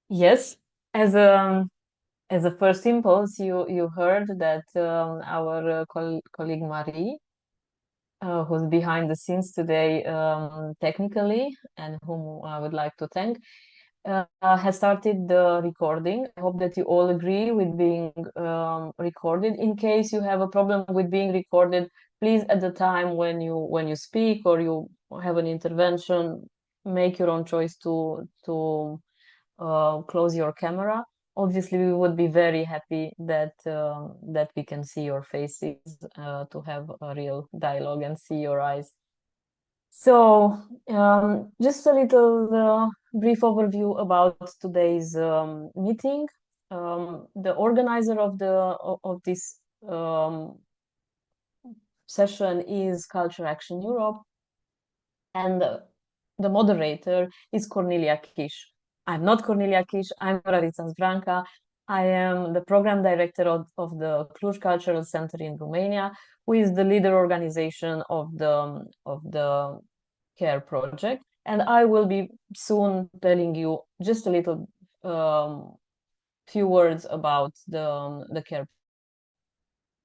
Yes, as a first impulse, you heard that our colleague Marie, who's behind the scenes today, technically, and whom I would like to thank, has started the recording. I hope that you all agree with being recorded. In case you have a problem with being recorded, please, at the time when you speak or you have an intervention, make your own choice to close your camera. Obviously, we would be very happy that we can see your faces, to have a real dialogue and see your eyes. So, just a little brief overview about today's meeting. The organizer of this session is Culture Action Europe, and the moderator is Cornelia Kish. I'm not Cornelia Kish, I'm Rarița Branca. I am the program director of the Cluj Cultural Center in Romania, who is the leader organization of the CARE project. And I will be soon telling you just a little few words about the CARE.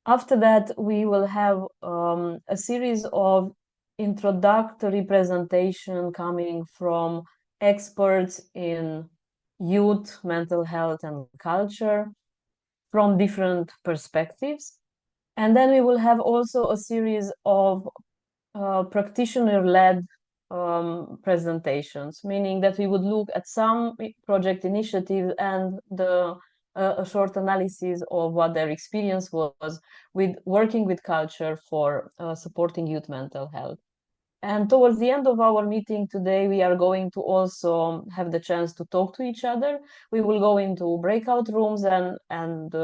After that, we will have a series of introductory presentation coming from experts in youth, mental health, and culture from different perspectives. And then we will have also a series of practitioner-led presentations, meaning that we would look at some project initiatives and a short analysis of what their experience was with working with culture for supporting youth mental health. And towards the end of our meeting today, we are going to also have the chance to talk to each other. We will go into breakout rooms and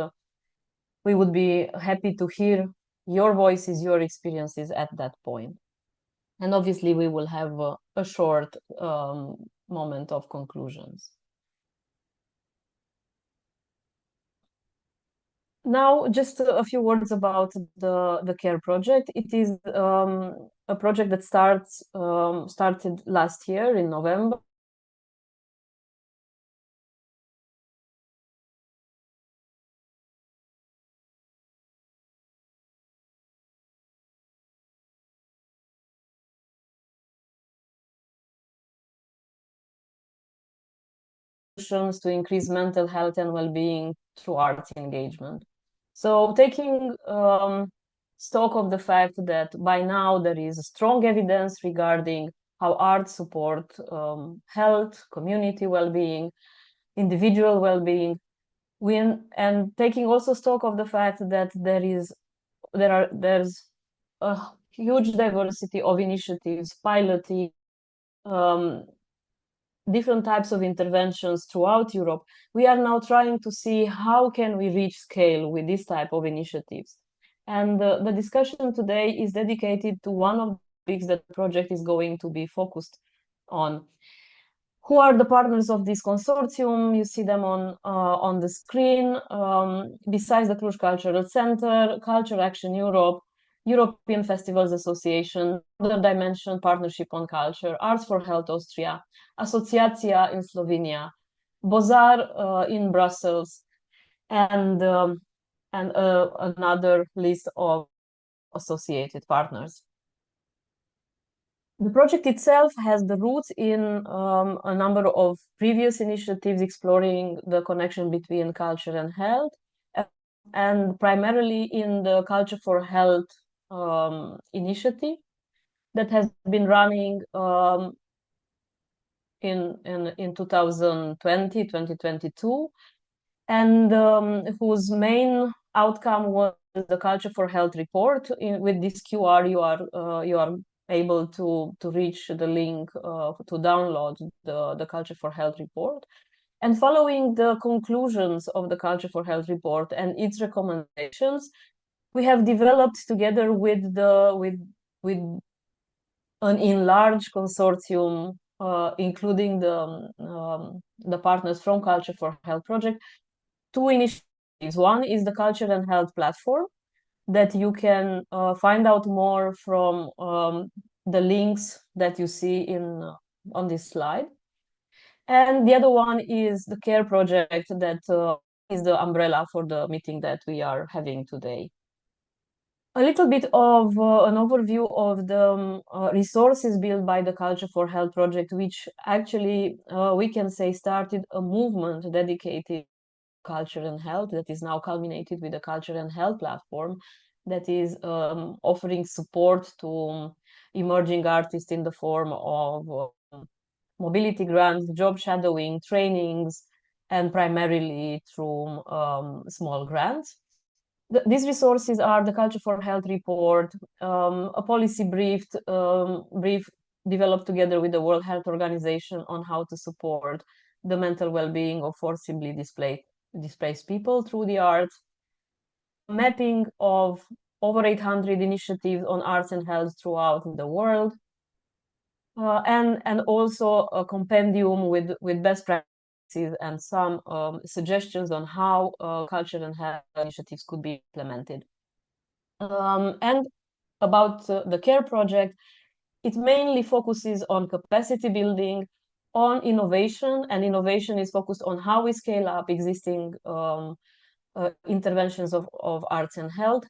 we would be happy to hear your voices, your experiences at that point. And obviously, we will have a short moment of conclusions. Now, just a few words about the CARE project. It is a project that started last year in November. To increase mental health and well-being through arts engagement. So taking stock of the fact that by now there is strong evidence regarding how arts support health, community well-being, individual well-being, and taking also stock of the fact that there's a huge diversity of initiatives piloting different types of interventions throughout Europe, we are now trying to see how can we reach scale with this type of initiatives. And the discussion today is dedicated to one of the topics that the project is going to be focused on. Who are the partners of this consortium? You see them on the screen. Besides the Cluj Cultural Center, Culture Action Europe, European Festivals Association, Other Dimension Partnership on Culture, Arts for Health Austria, Asociația in Slovenia, Bozar in Brussels, and another list of associated partners. The project itself has the roots in a number of previous initiatives exploring the connection between culture and health, and primarily in the Culture for Health initiative that has been running in 2020, 2022, and whose main outcome was the Culture for Health report. With this QR, you are able to reach the link to download the Culture for Health report. And following the conclusions of the Culture for Health report and its recommendations, we have developed together with an enlarged consortium, including the partners from Culture for Health project, two initiatives. One is the Culture and Health platform that you can find out more from the links that you see on this slide. And the other one is the care project that is the umbrella for the meeting that we are having today. A little bit of an overview of the resources built by the Culture for Health project, which actually we can say started a movement dedicated to culture and health that is now culminated with the Culture and Health platform that is offering support to emerging artists in the form of mobility grants, job shadowing, trainings, and primarily through small grants. These resources are the Culture for Health report, a policy brief developed together with the World Health Organization on how to support the mental well-being of forcibly displaced people through the arts, mapping of over 800 initiatives on arts and health throughout the world, and also a compendium with best practices and some suggestions on how culture and health initiatives could be implemented. And about the CARE project, it mainly focuses on capacity building, on innovation, and innovation is focused on how we scale up existing interventions of arts and health,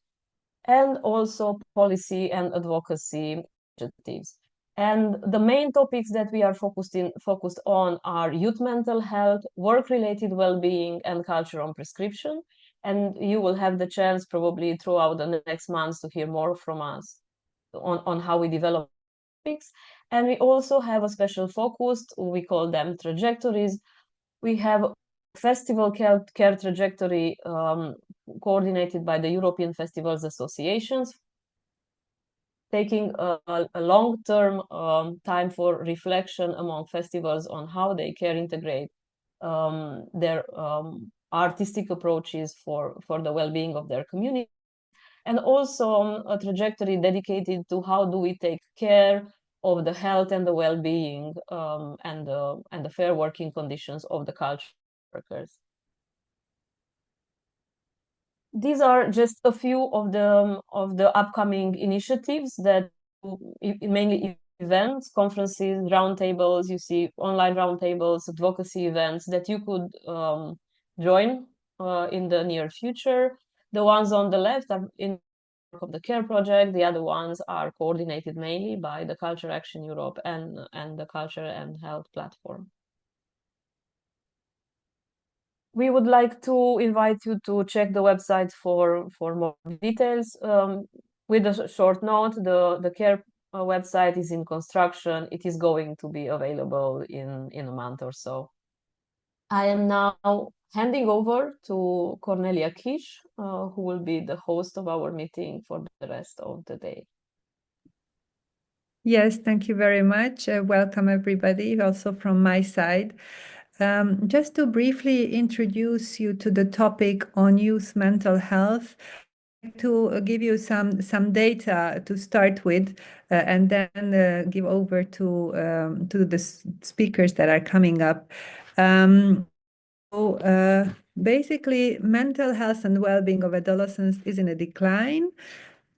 and also policy and advocacy initiatives. And the main topics that we are focused on are youth mental health, work-related well-being, and culture on prescription. And you will have the chance probably throughout the next months to hear more from us on how we develop topics. And we also have a special focus, we call them trajectories. We have festival care trajectory coordinated by the European Festivals Associations, taking a long-term time for reflection among festivals on how they can integrate their artistic approaches for the well-being of their community, and also a trajectory dedicated to how do we take care of the health and the well-being and the fair working conditions of the culture workers. These are just a few of the upcoming initiatives that mainly events, conferences, roundtables. You see online roundtables, advocacy events that you could join in the near future. The ones on the left are in of the CARE project. The other ones are coordinated mainly by the Culture Action Europe and the Culture and Health platform. We would like to invite you to check the website for more details. With a short note, the CARE website is in construction. It is going to be available in a month or so. I am now handing over to Cornelia Kish, who will be the host of our meeting for the rest of the day. Yes, thank you very much. Welcome everybody, also from my side. Just to briefly introduce you to the topic on youth mental health, to give you some data to start with, and then give over to the speakers that are coming up. Basically, mental health and well-being of adolescents is in a decline.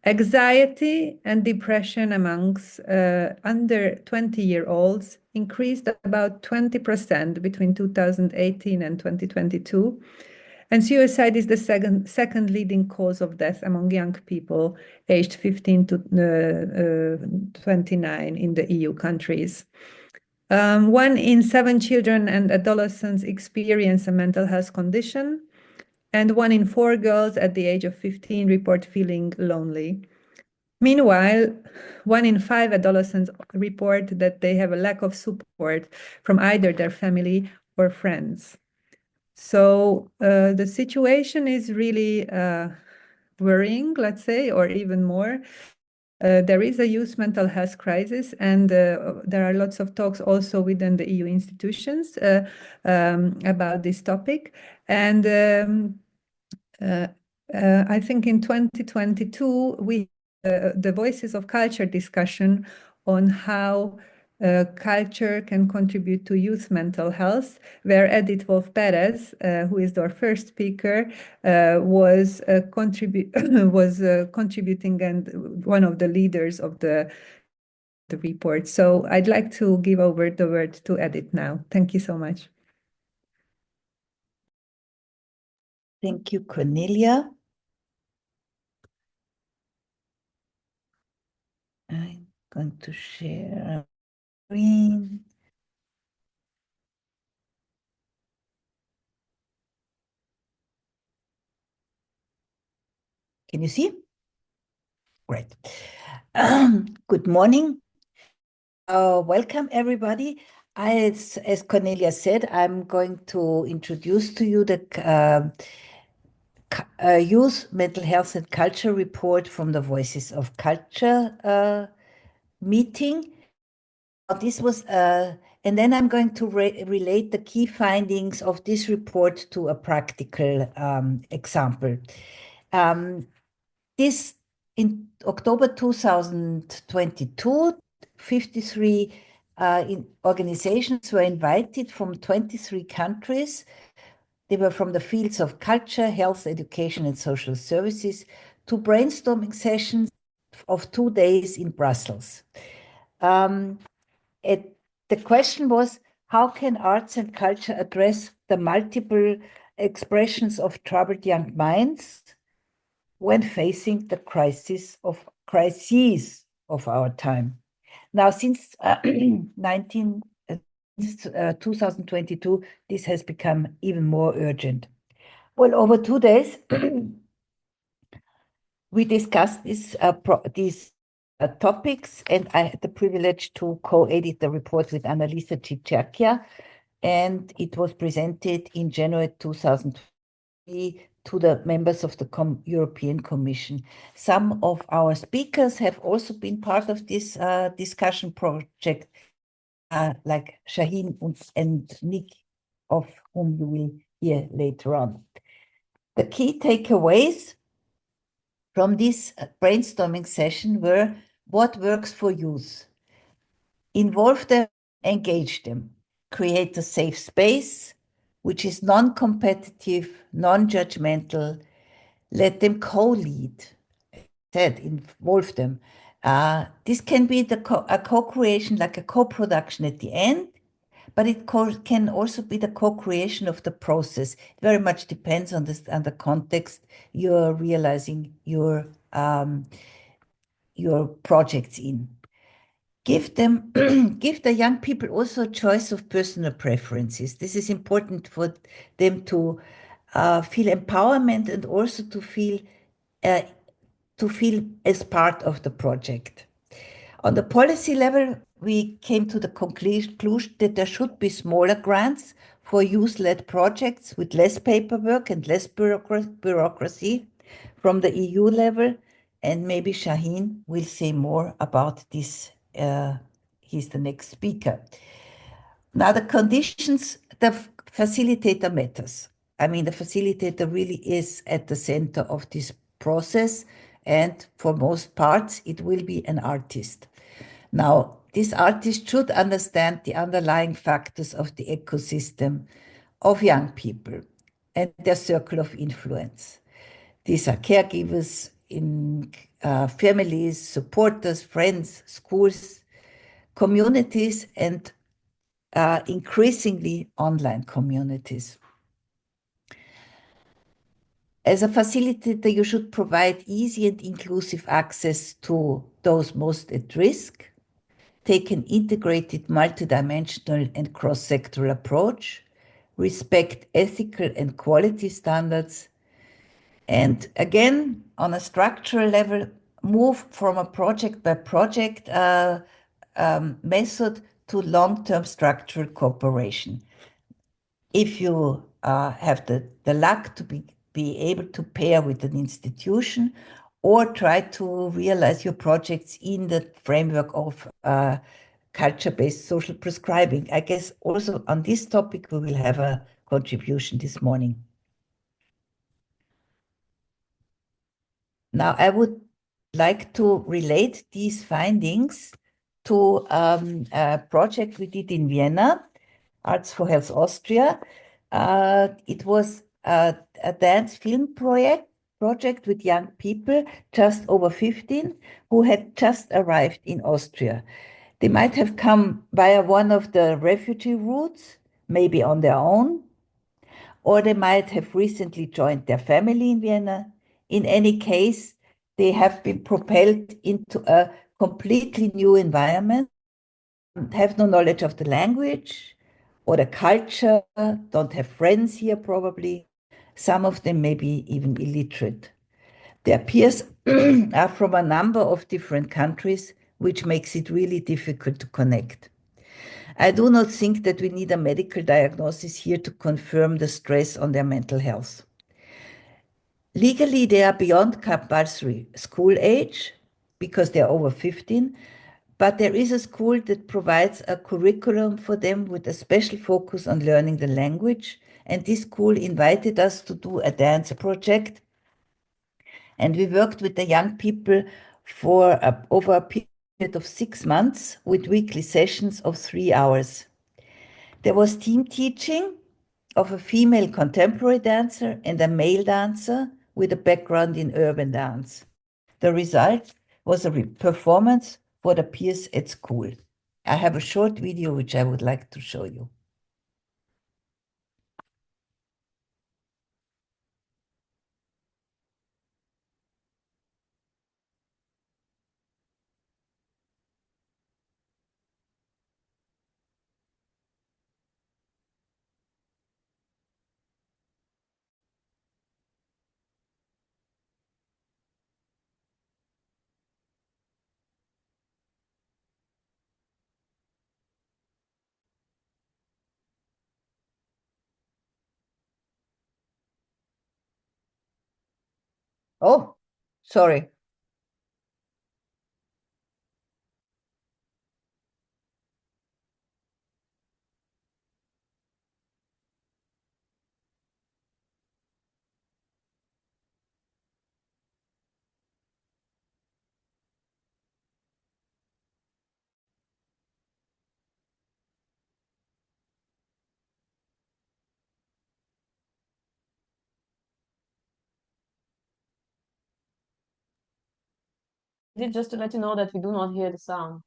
Anxiety and depression amongst under 20-year-olds increased about 20% between 2018 and 2022. And suicide is the second leading cause of death among young people aged 15 to 29 in the EU countries. 1 in 7 children and adolescents experience a mental health condition, and 1 in 4 girls at the age of 15 report feeling lonely. Meanwhile, 1 in 5 adolescents report that they have a lack of support from either their family or friends. So the situation is really worrying, let's say, or even more. There is a youth mental health crisis, and there are lots of talks also within the EU institutions about this topic. And I think in 2022, we the Voices of Culture discussion on how culture can contribute to youth mental health, where Edith Perez, who is our first speaker, was contributing and one of the leaders of the the report. So I'd like to give over the word to Edith now. Thank you so much. Thank you, Cornelia. I'm going to share screen. Can you see? Great. Good morning. Welcome, everybody. As Cornelia said, I'm going to introduce to you the Youth Mental Health and Culture report from the Voices of Culture meeting. This was, and then I'm going to relate the key findings of this report to a practical example. This in October 2022, 53 organizations were invited from 23 countries. They were from the fields of culture, health, education, and social services to brainstorming sessions of 2 days in Brussels. The question was, how can arts and culture address the multiple expressions of troubled young minds when facing the crises of our time? Now, since 2022, this has become even more urgent. Well, over 2 days, we discussed these topics, and I had the privilege to co-edit the report with Annalisa Cicciacchia, and it was presented in January 2023 to the members of the European Commission. Some of our speakers have also been part of this discussion project, like Shaheen and Nick, of whom you will hear later on. The key takeaways from this brainstorming session were: what works for youth? Involve them, engage them, create a safe space which is non-competitive, non-judgmental, let them co-lead, involve them. This can be a co-creation, like a co-production at the end, but it can also be the co-creation of the process. It very much depends on the context you're realizing your projects in. Give the young people also a choice of personal preferences. This is important for them to feel empowerment and also to feel as part of the project. On the policy level, we came to the conclusion that there should be smaller grants for youth-led projects with less paperwork and less bureaucracy from the EU level, and maybe Shaheen will say more about this. He's the next speaker. Now, the conditions, the facilitator matters. I mean, the facilitator really is at the center of this process, and for most parts, it will be an artist. Now, this artist should understand the underlying factors of the ecosystem of young people and their circle of influence. These are caregivers in families, supporters, friends, schools, communities, and increasingly online communities. As a facilitator, you should provide easy and inclusive access to those most at risk, take an integrated, multidimensional and cross-sectoral approach, respect ethical and quality standards, and again, on a structural level, move from a project-by-project method to long-term structural cooperation. If you have the luck to be able to pair with an institution or try to realize your projects in the framework of culture-based social prescribing. I guess also on this topic, we will have a contribution this morning. Now, I would like to relate these findings to a project we did in Vienna, Arts for Health Austria. It was a dance film project with young people, just over 15, who had just arrived in Austria. They might have come via one of the refugee routes, maybe on their own, or they might have recently joined their family in Vienna. In any case, they have been propelled into a completely new environment, have no knowledge of the language or the culture, don't have friends here probably. Some of them may be even illiterate. Their peers are from a number of different countries, which makes it really difficult to connect. I do not think that we need a medical diagnosis here to confirm the stress on their mental health. Legally, they are beyond compulsory school age because they are over 15, but there is a school that provides a curriculum for them with a special focus on learning the language. And this school invited us to do a dance project. And we worked with the young people for over a period of 6 months with weekly sessions of 3 hours. There was team teaching of a female contemporary dancer and a male dancer with a background in urban dance. The result was a performance for the peers at school. I have a short video which I would like to show you. Oh, sorry. Just to let you know that we do not hear the sound.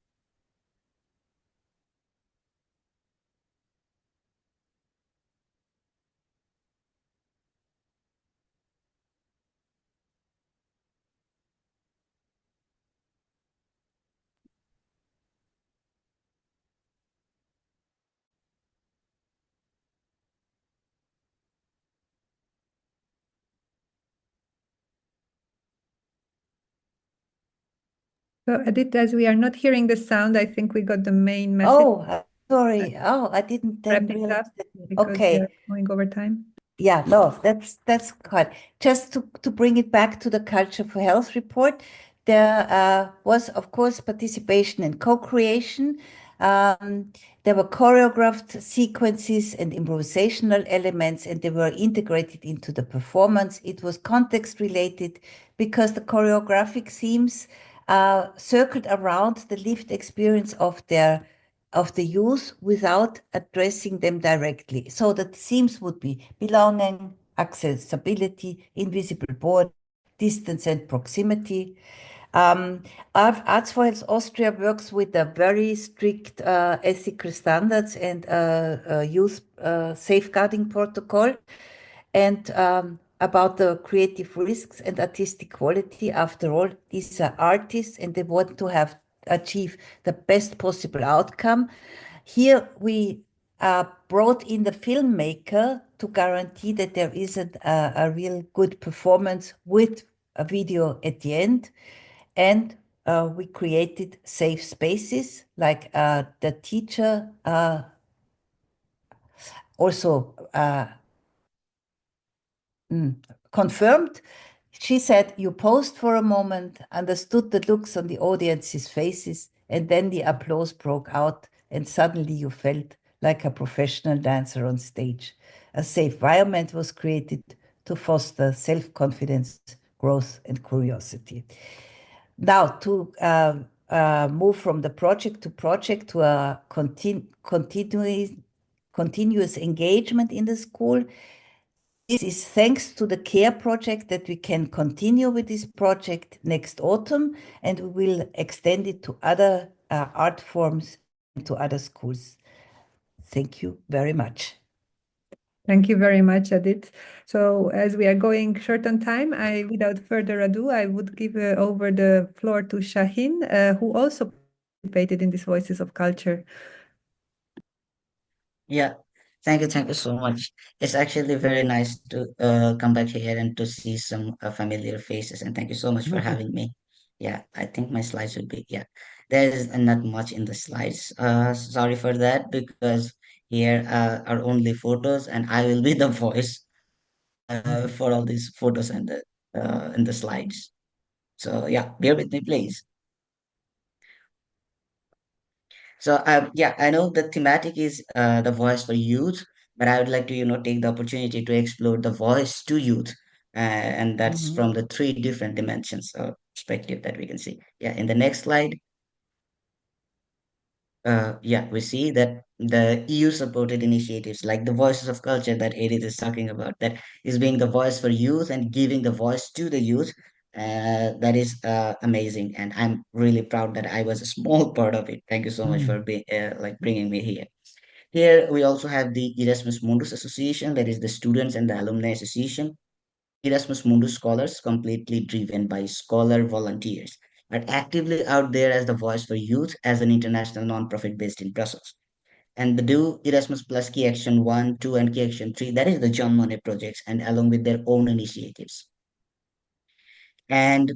So, Edith, as we are not hearing the sound, I think we got the main message. Oh, sorry. Oh, I didn't then Wrap it realize up that. because Okay. we're going over time. Yeah, no, that's quite. Just to bring it back to the Culture for Health report, there was, of course, participation in co-creation. There were choreographed sequences and improvisational elements, and they were integrated into the performance. It was context related because the choreographic themes circled around the lived experience of the youth without addressing them directly. So the themes would be belonging, accessibility, invisible border, distance and proximity. Arts for Health Austria works with a very strict ethical standards and youth safeguarding protocol. And about the creative risks and artistic quality, after all, these are artists and they want to achieve the best possible outcome. Here we brought in the filmmaker to guarantee that there is a real good performance with a video at the end. And we created safe spaces like the teacher also confirmed. She said, you paused for a moment, understood the looks on the audience's faces, and then the applause broke out, and suddenly you felt like a professional dancer on stage. A safe environment was created to foster self-confidence, growth, and curiosity. Now, to move from the project to a continuous engagement in the school. This is thanks to the CARE project that we can continue with this project next autumn, and we will extend it to other art forms and to other schools. Thank you very much. Thank you very much, Edith. So as we are going short on time, without further ado, I would give over the floor to Shaheen, who also participated in this Voices of Culture. Yeah, thank you so much. It's actually very nice to come back here and to see some familiar faces, and thank you so much for having me. Yeah, I think my slides would be, yeah, there is not much in the slides. Sorry for that, because here are only photos, and I will be the voice for all these photos and the slides. So yeah, bear with me, please. So yeah, I know the thematic is the voice for youth, but I would like to, take the opportunity to explore the voice to youth, and that's Mhm. from the three different dimensions or perspective that we can see. Yeah, in the next slide, yeah, we see that the EU supported initiatives like the Voices of Culture that Edith is talking about, that is being the voice for youth and giving the voice to the youth. That is amazing, and I'm really proud that I was a small part of it. Thank you so much for being like bringing me here. Here we also have the Erasmus Mundus Association, that is the students and the alumni association. Erasmus Mundus scholars, completely driven by scholar volunteers, are actively out there as the voice for youth as an international non-profit based in Brussels. And the do Erasmus Plus Key Action 1, 2, and Key Action 3, that is the John Monnet projects, and along with their own initiatives. And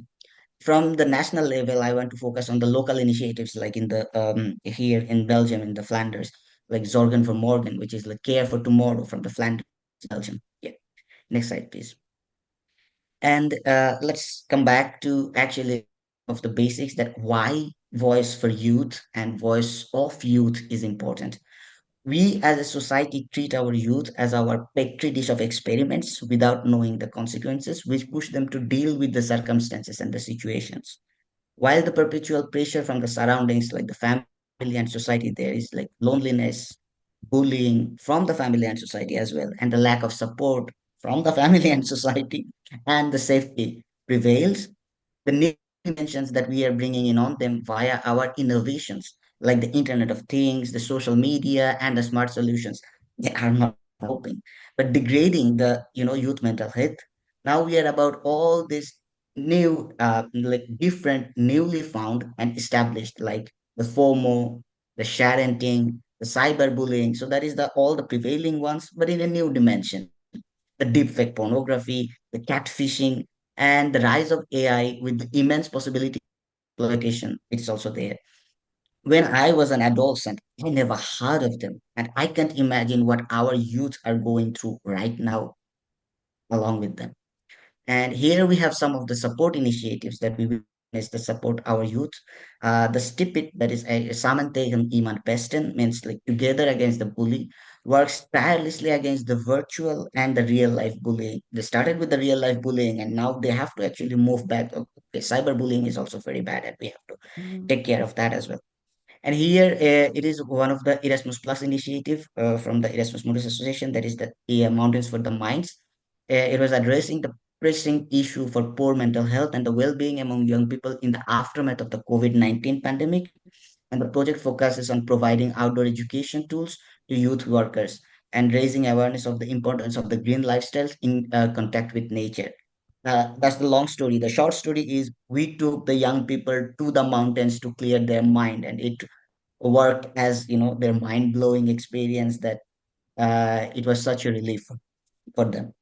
from the national level, I want to focus on the local initiatives, like in the here in Belgium, in the Flanders, like Zorgen for Morgen, which is like Care for Tomorrow from the Flanders, Belgium. Yeah. Next slide, please. And let's come back to actually of the basics, that why voice for youth and voice of youth is important. We as a society treat our youth as our petri dish of experiments without knowing the consequences, which push them to deal with the circumstances and the situations. While the perpetual pressure from the surroundings, like the family and society, there is like loneliness, bullying from the family and society as well, and the lack of support from the family and society, and the safety prevails. The new dimensions that we are bringing in on them via our innovations, like the Internet of Things, the social media, and the smart solutions, they are not helping, but degrading the youth mental health. Now we are about all this new, like different, newly found and established, like the FOMO, the sharenting, the cyberbullying. So that is the all the prevailing ones, but in a new dimension. The deepfake pornography, the catfishing, and the rise of AI with the immense possibility of exploitation. It's also there. When I was an adolescent, I never heard of them, and I can't imagine what our youth are going through right now along with them. And here we have some of the support initiatives that we witness to support our youth. The STIPIT, that is a Samanthagen Iman Pesten, means like together against the bully, works tirelessly against the virtual and the real life bullying. They started with the real life bullying, and now they have to actually move back. Okay, cyberbullying is also very bad, and we have to take care of that as well. And here it is one of the Erasmus Plus initiative from the Erasmus Mundus Association, that is the Mountains for the Minds. It was addressing the pressing issue for poor mental health and the well-being among young people in the aftermath of the COVID-19 pandemic. And the project focuses on providing outdoor education tools to youth workers and raising awareness of the importance of the green lifestyles in contact with nature. That's the long story. The short story is we took the young people to the mountains to clear their mind, and it worked as their mind-blowing experience, that it was such a relief for them.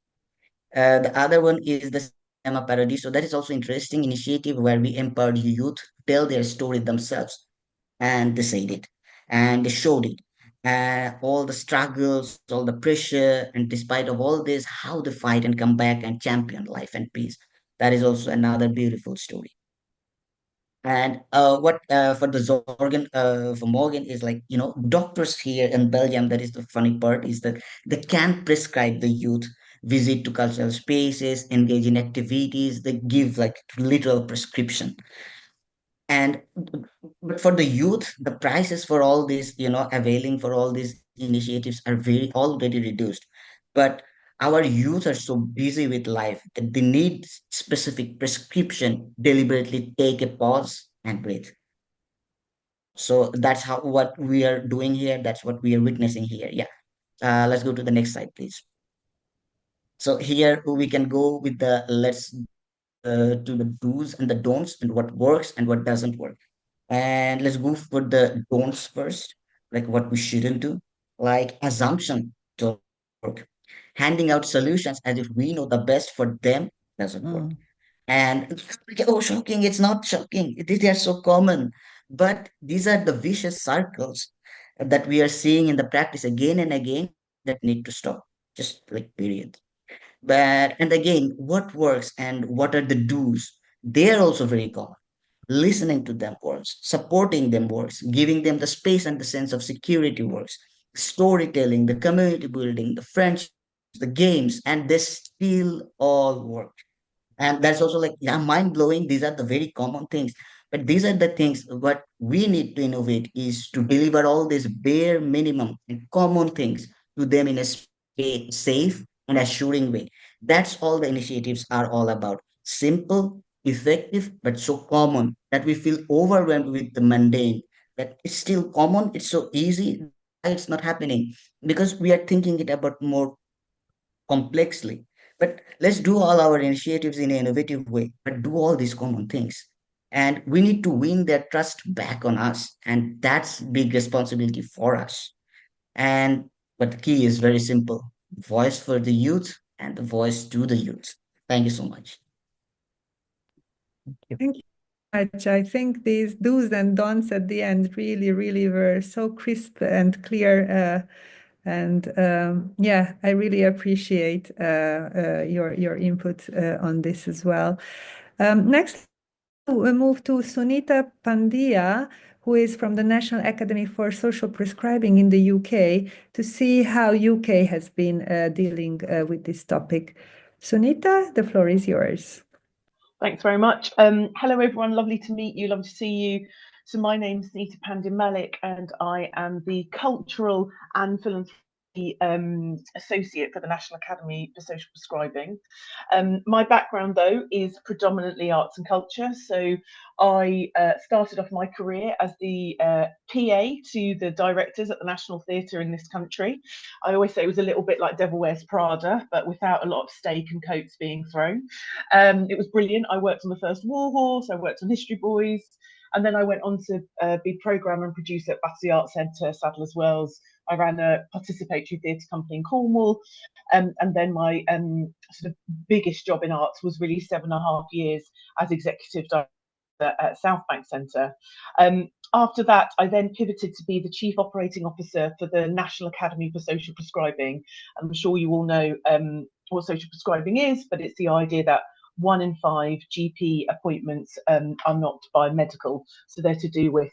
The other one is the Cinema Paradiso. That is also interesting initiative where we empowered youth to tell their story themselves, and they said it, and they showed it. All the struggles, all the pressure, and despite of all this, how they fight and come back and champion life and peace. That is also another beautiful story. And what for the Zorgen for Morgan is like, doctors here in Belgium, that is the funny part, is that they can prescribe the youth visit to cultural spaces, engage in activities, they give like literal prescription. And but for the youth, the prices for all these, availing for all these initiatives are very already reduced. But our youth are so busy with life that they need specific prescription, deliberately take a pause and breathe. So that's how what we are doing here. That's what we are witnessing here. Yeah. Let's go to the next slide, please. So here we can go with the let's to the do's and the don'ts and what works and what doesn't work. And let's go for the don'ts first, like what we shouldn't do, like assumption don't work. Handing out solutions as if we know the best for them doesn't work. Mm. And oh, shocking, it's not shocking. They are so common. But these are the vicious circles that we are seeing in the practice again and again that need to stop. Just like period. But and again, what works and what are the do's? They are also very common. Listening to them works, supporting them works, giving them the space and the sense of security works, storytelling, the community building, the friendships, the games, and they still all work. And that's also like, yeah, mind blowing. These are the very common things. But these are the things what we need to innovate is to deliver all these bare minimum and common things to them in a safe and assuring way. That's all the initiatives are all about. Simple, effective, but so common that we feel overwhelmed with the mundane. That it's still common, it's so easy, why it's not happening. Because we are thinking it about more complexly. But let's do all our initiatives in an innovative way, but do all these common things. And we need to win their trust back on us. And that's big responsibility for us. And but the key is very simple. Voice for the youth and the voice to the youth. Thank you so much. Thank you so much. I think these do's and don'ts at the end really, really were so crisp and clear. And yeah, I really appreciate your input on this as well. Next, we move to Sunita Pandya, who is from the National Academy for Social Prescribing in the UK, to see how UK has been dealing with this topic. Sunita, the floor is yours. Thanks very much. Hello, everyone. Lovely to meet you. Lovely to see you. So my name's Sunita Pandya Malik, and I am the Cultural and Philanthropy Associate for the National Academy for Social Prescribing. My background, though, is predominantly arts and culture. So I started off my career as the PA to the directors at the National Theatre in this country. I always say it was a little bit like Devil Wears Prada, but without a lot of steak and coats being thrown. It was brilliant. I worked on the first War Horse, I worked on History Boys, and then I went on to be programmer and producer at Battersea Arts Centre, Sadler's Wells. I ran a participatory theatre company in Cornwall, and then my sort of biggest job in arts was really 7.5 years as executive director at South Bank Centre. After that, I then pivoted to be the Chief Operating Officer for the National Academy for Social Prescribing. I'm sure you all know what social prescribing is, but it's the idea that 1 in 5 GP appointments are not biomedical, so they're to do with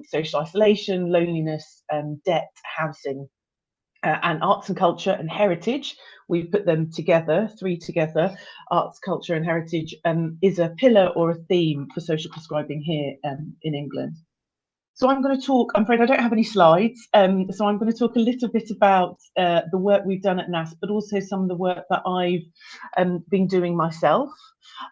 social isolation, loneliness, debt, housing, and arts and culture and heritage. We put them together, 3 together. Arts, culture, and heritage is a pillar or a theme for social prescribing here in England. So I'm going to talk, I'm afraid I don't have any slides, so I'm going to talk a little bit about the work we've done at NAS, but also some of the work that I've been doing myself.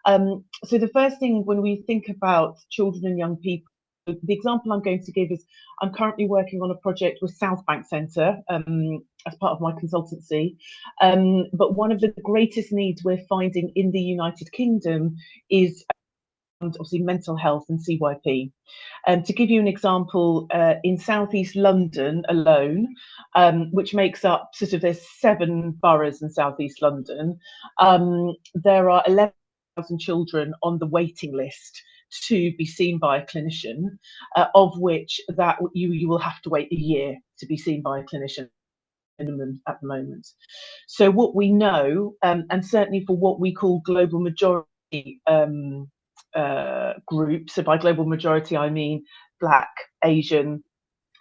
So the first thing when we think about children and young people, the example I'm going to give is I'm currently working on a project with South Bank Centre as part of my consultancy. But one of the greatest needs we're finding in the United Kingdom is obviously mental health and CYP. To give you an example, in southeast London alone, which makes up sort of there's 7 boroughs in southeast London, there are 11,000 children on the waiting list to be seen by a clinician, of which that you will have to wait a year to be seen by a clinician minimum at the moment. So what we know, and certainly for what we call global majority group, so by global majority I mean Black, Asian,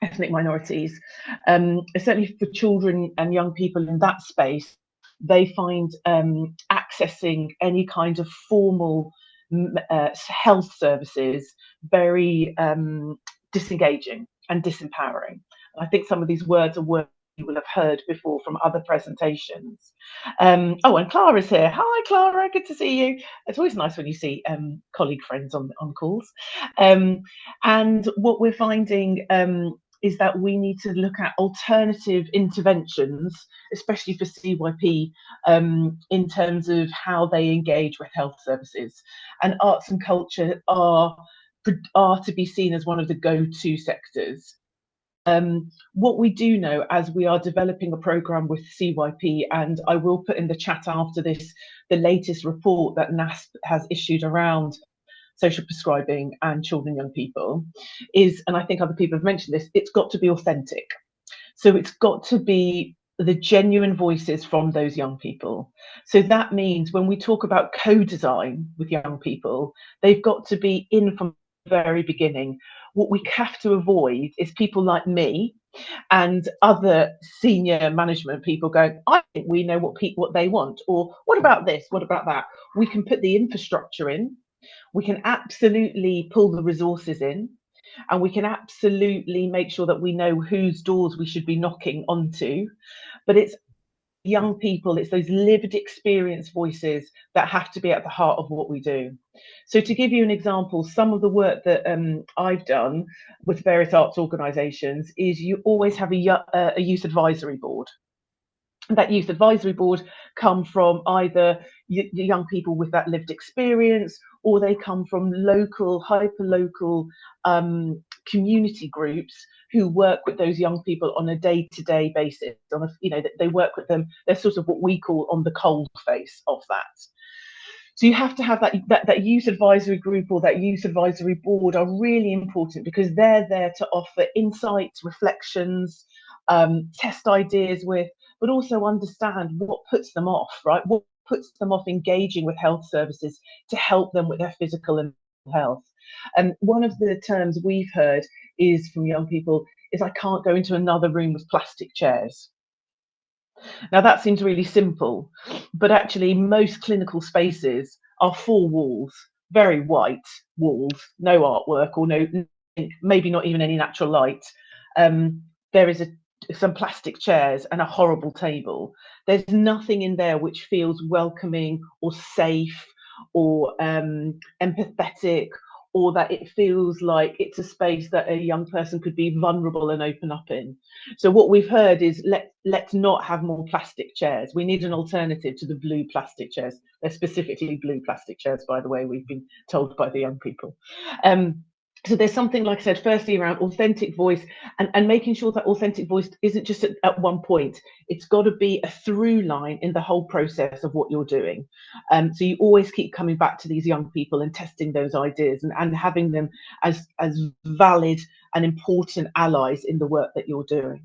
ethnic minorities, certainly for children and young people in that space, they find accessing any kind of formal health services very disengaging and disempowering. I think some of these words are you will have heard before from other presentations. Oh, and Clara's here. Hi, Clara, good to see you. It's always nice when you see colleague friends on calls. And what we're finding is that we need to look at alternative interventions, especially for CYP, in terms of how they engage with health services. And arts and culture are to be seen as one of the go-to sectors. What we do know, as we are developing a programme with CYP, and I will put in the chat after this the latest report that NASP has issued around social prescribing and children and young people, is, and I think other people have mentioned this, it's got to be authentic. So it's got to be the genuine voices from those young people. So that means when we talk about co-design with young people, they've got to be in from the very beginning. What we have to avoid is people like me and other senior management people going, I think we know what they want, or what about this, what about that. We can put the infrastructure in, we can absolutely pull the resources in, and we can absolutely make sure that we know whose doors we should be knocking onto. But it's young people, it's those lived experience voices that have to be at the heart of what we do. So to give you an example, some of the work that I've done with various arts organisations is you always have a youth advisory board. That youth advisory board come from either young people with that lived experience, or they come from local, hyper-local community groups who work with those young people on a day-to-day basis. They work with them. They're sort of what we call on the cold face of that. So you have to have that youth advisory group or that youth advisory board are really important, because they're there to offer insights, reflections, test ideas with, but also understand what puts them off, right? What puts them off engaging with health services to help them with their physical and mental health. And one of the terms we've heard is from young people is, I can't go into another room with plastic chairs. Now that seems really simple, but actually most clinical spaces are 4 walls, very white walls, no artwork or no, maybe not even any natural light. There is some plastic chairs and a horrible table. There's nothing in there which feels welcoming or safe or empathetic, or that it feels like it's a space that a young person could be vulnerable and open up in. So what we've heard is, let's not have more plastic chairs. We need an alternative to the blue plastic chairs. They're specifically blue plastic chairs, by the way, we've been told by the young people. So there's something, like I said, firstly around authentic voice, and making sure that authentic voice isn't just at one point. It's got to be a through line in the whole process of what you're doing. So you always keep coming back to these young people and testing those ideas and having them as valid and important allies in the work that you're doing.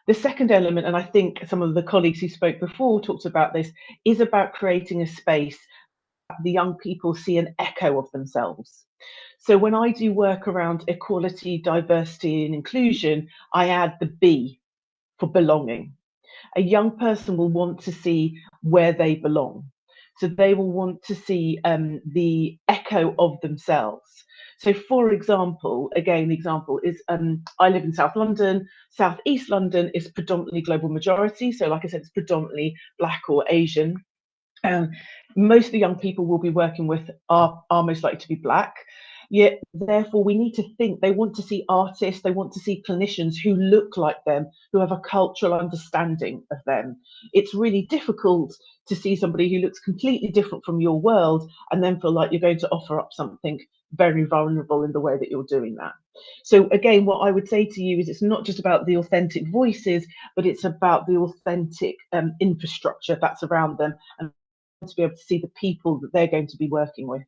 The second element, and I think some of the colleagues who spoke before talked about this, is about creating a space that the young people see an echo of themselves. So when I do work around equality, diversity and inclusion, I add the B for belonging. A young person will want to see where they belong. So they will want to see the echo of themselves. So for example, again, the example is, I live in South London. South East London is predominantly global majority. So like I said, it's predominantly Black or Asian. Most of the young people we'll be working with are most likely to be Black. Yet, therefore, we need to think, they want to see artists, they want to see clinicians who look like them, who have a cultural understanding of them. It's really difficult to see somebody who looks completely different from your world and then feel like you're going to offer up something very vulnerable in the way that you're doing that. So again, what I would say to you is, it's not just about the authentic voices, but it's about the authentic infrastructure that's around them, and to be able to see the people that they're going to be working with.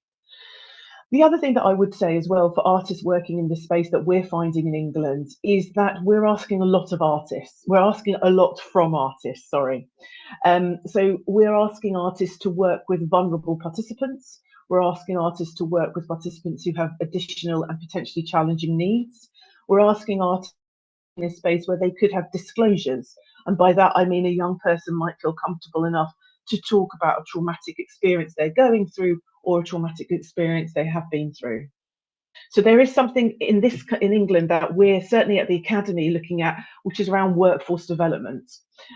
The other thing that I would say as well for artists working in this space that we're finding in England is that we're asking a lot of artists. We're asking a lot from artists, sorry. So we're asking artists to work with vulnerable participants. We're asking artists to work with participants who have additional and potentially challenging needs. We're asking artists in a space where they could have disclosures. And by that, I mean a young person might feel comfortable enough to talk about a traumatic experience they're going through or a traumatic experience they have been through. So there is something in England that we're certainly at the Academy looking at, which is around workforce development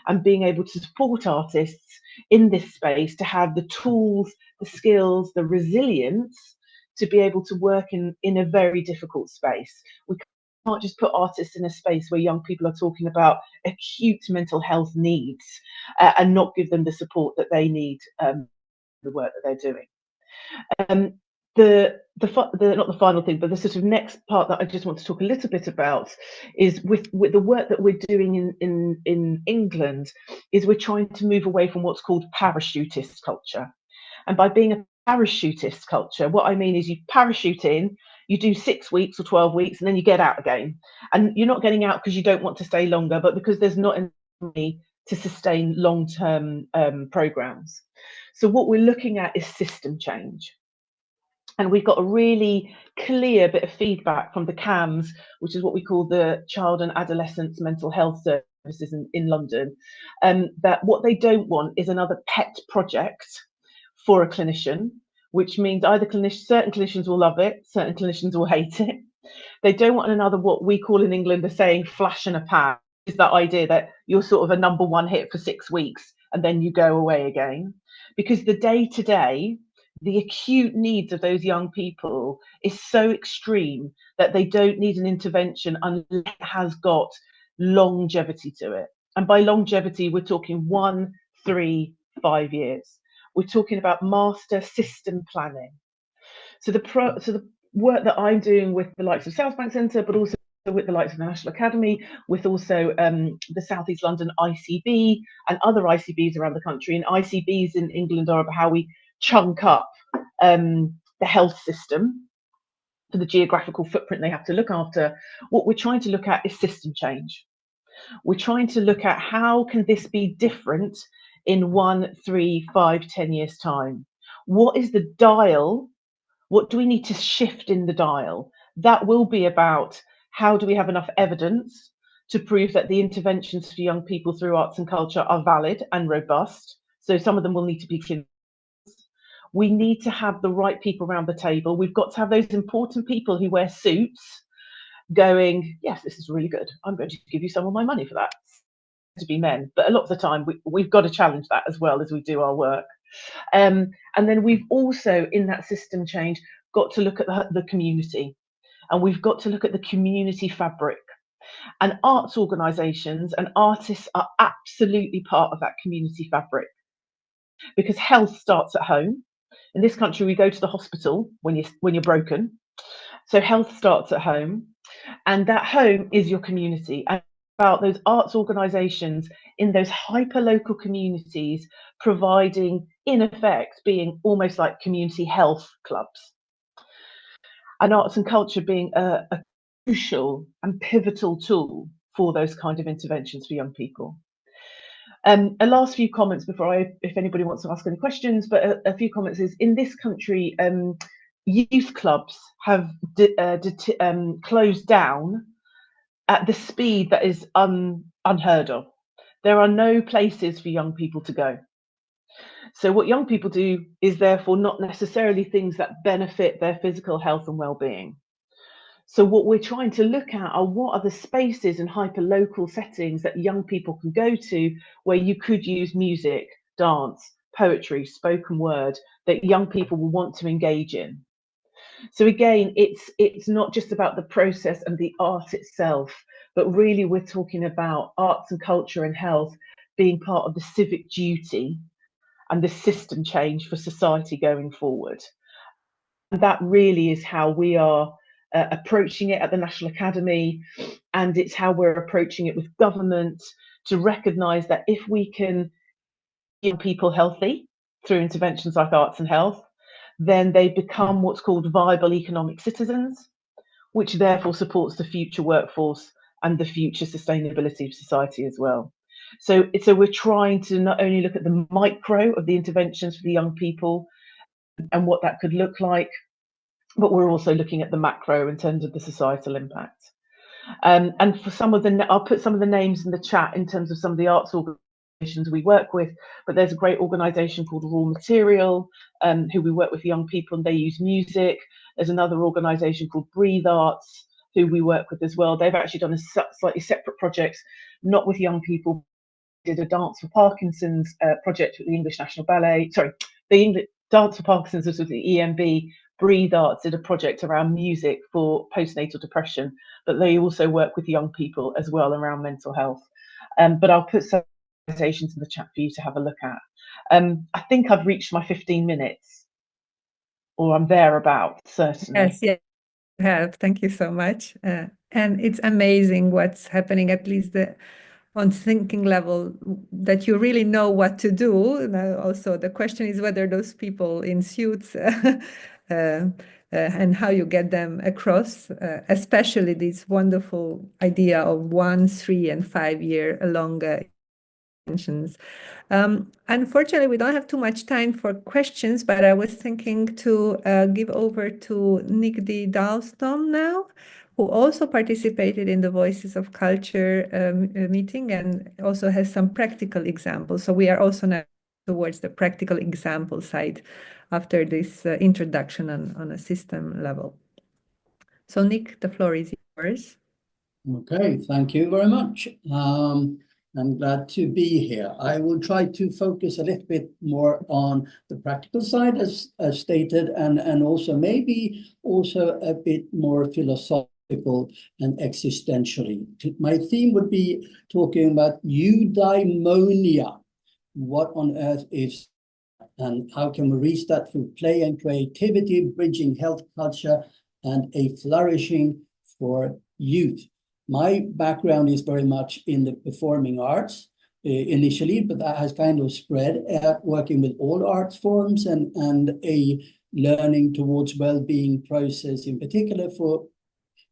and being able to support artists in this space to have the tools, the skills, the resilience to be able to work in a very difficult space. We can't just put artists in a space where young people are talking about acute mental health needs and not give them the support that they need, the work that they're doing. Not the final thing, but the sort of next part that I just want to talk a little bit about is with the work that we're doing in England, is we're trying to move away from what's called parachutist culture. And by being a parachutist culture, what I mean is you parachute in, you do 6 weeks or 12 weeks, and then you get out again. And you're not getting out because you don't want to stay longer, but because there's not enough money to sustain long-term programs. So what we're looking at is system change. And we've got a really clear bit of feedback from the CAMS, which is what we call the Child and Adolescent Mental Health Services in London, that what they don't want is another pet project for a clinician, which means either certain clinicians will love it, certain clinicians will hate it. They don't want another, what we call in England, the saying flash in a pan, is that idea that you're sort of a number one hit for 6 weeks and then you go away again. Because the day-to-day, the acute needs of those young people is so extreme that they don't need an intervention unless it has got longevity to it. And by longevity, we're talking 1, 3, 5 years. We're talking about master system planning. So the work that I'm doing with the likes of South Bank Centre, but also with the likes of the National Academy, with also the South East London ICB and other ICBs around the country. And ICBs in England are about how we chunk up the health system for the geographical footprint they have to look after. What we're trying to look at is system change. We're trying to look at how can this be different in 1, 3, 5, 10 years time. What is the dial? What do we need to shift in the dial? That will be about how do we have enough evidence to prove that the interventions for young people through arts and culture are valid and robust. So some of them will need to be cleared. We need to have the right people around the table. We've got to have those important people who wear suits going, yes, this is really good. I'm going to give you some of my money for that. To be men, but a lot of the time we've got to challenge that as well as we do our work. And then we've also, in that system change, got to look at the community, and we've got to look at the community fabric. And arts organisations and artists are absolutely part of that community fabric, because health starts at home. In this country, we go to the hospital when you're broken. So health starts at home, and that home is your community. And about those arts organisations in those hyper-local communities providing, in effect, being almost like community health clubs. And arts and culture being a crucial and pivotal tool for those kind of interventions for young people. A last few comments before if anybody wants to ask any questions, but a few comments is, in this country, youth clubs have closed down at the speed that is unheard of. There are no places for young people to go. So what young people do is therefore not necessarily things that benefit their physical health and well-being. So what we're trying to look at are what are the spaces and hyper-local settings that young people can go to where you could use music, dance, poetry, spoken word that young people will want to engage in. So again, it's not just about the process and the art itself, but really we're talking about arts and culture and health being part of the civic duty and the system change for society going forward. And that really is how we are approaching it at the National Academy, and it's how we're approaching it with government, to recognise that if we can keep people healthy through interventions like arts and health, then they become what's called viable economic citizens, which therefore supports the future workforce and the future sustainability of society as well. So we're trying to not only look at the micro of the interventions for the young people and what that could look like, but we're also looking at the macro in terms of the societal impact. And for some of I'll put some of the names in the chat in terms of some of the arts organisations we work with, but there's a great organisation called Raw Material, who we work with young people, and they use music. There's another organisation called Breathe Arts, who we work with as well. They've actually done a slightly separate project, not with young people. Did a Dance for Parkinson's project with the English National Ballet. Sorry, the English Dance for Parkinson's was with the EMB. Breathe Arts did a project around music for postnatal depression, but they also work with young people as well around mental health. But I'll put some presentations in the chat for you to have a look at. I think I've reached my 15 minutes, or I'm thereabout, certainly. Yes, you have. Thank you so much. And it's amazing what's happening, at least on thinking level, that you really know what to do. Now, also, the question is whether those people in suits and how you get them across, especially this wonderful idea of 1, 3, and 5 year long interventions. Unfortunately, we don't have too much time for questions, but I was thinking to give over to Nick D. Dalston now, who also participated in the Voices of Culture meeting and also has some practical examples. So we are also now towards the practical example side after this introduction on a system level. So Nick, the floor is yours. Okay, thank you very much. I'm glad to be here. I will try to focus a little bit more on the practical side as stated, and also maybe also a bit more philosophical and existentially. My theme would be talking about eudaimonia. What on earth is, and how can we reach that through play and creativity, bridging health, culture, and a flourishing for youth. My background is very much in the performing arts initially, but that has kind of spread, working with all arts forms and a learning towards well-being process, in particular for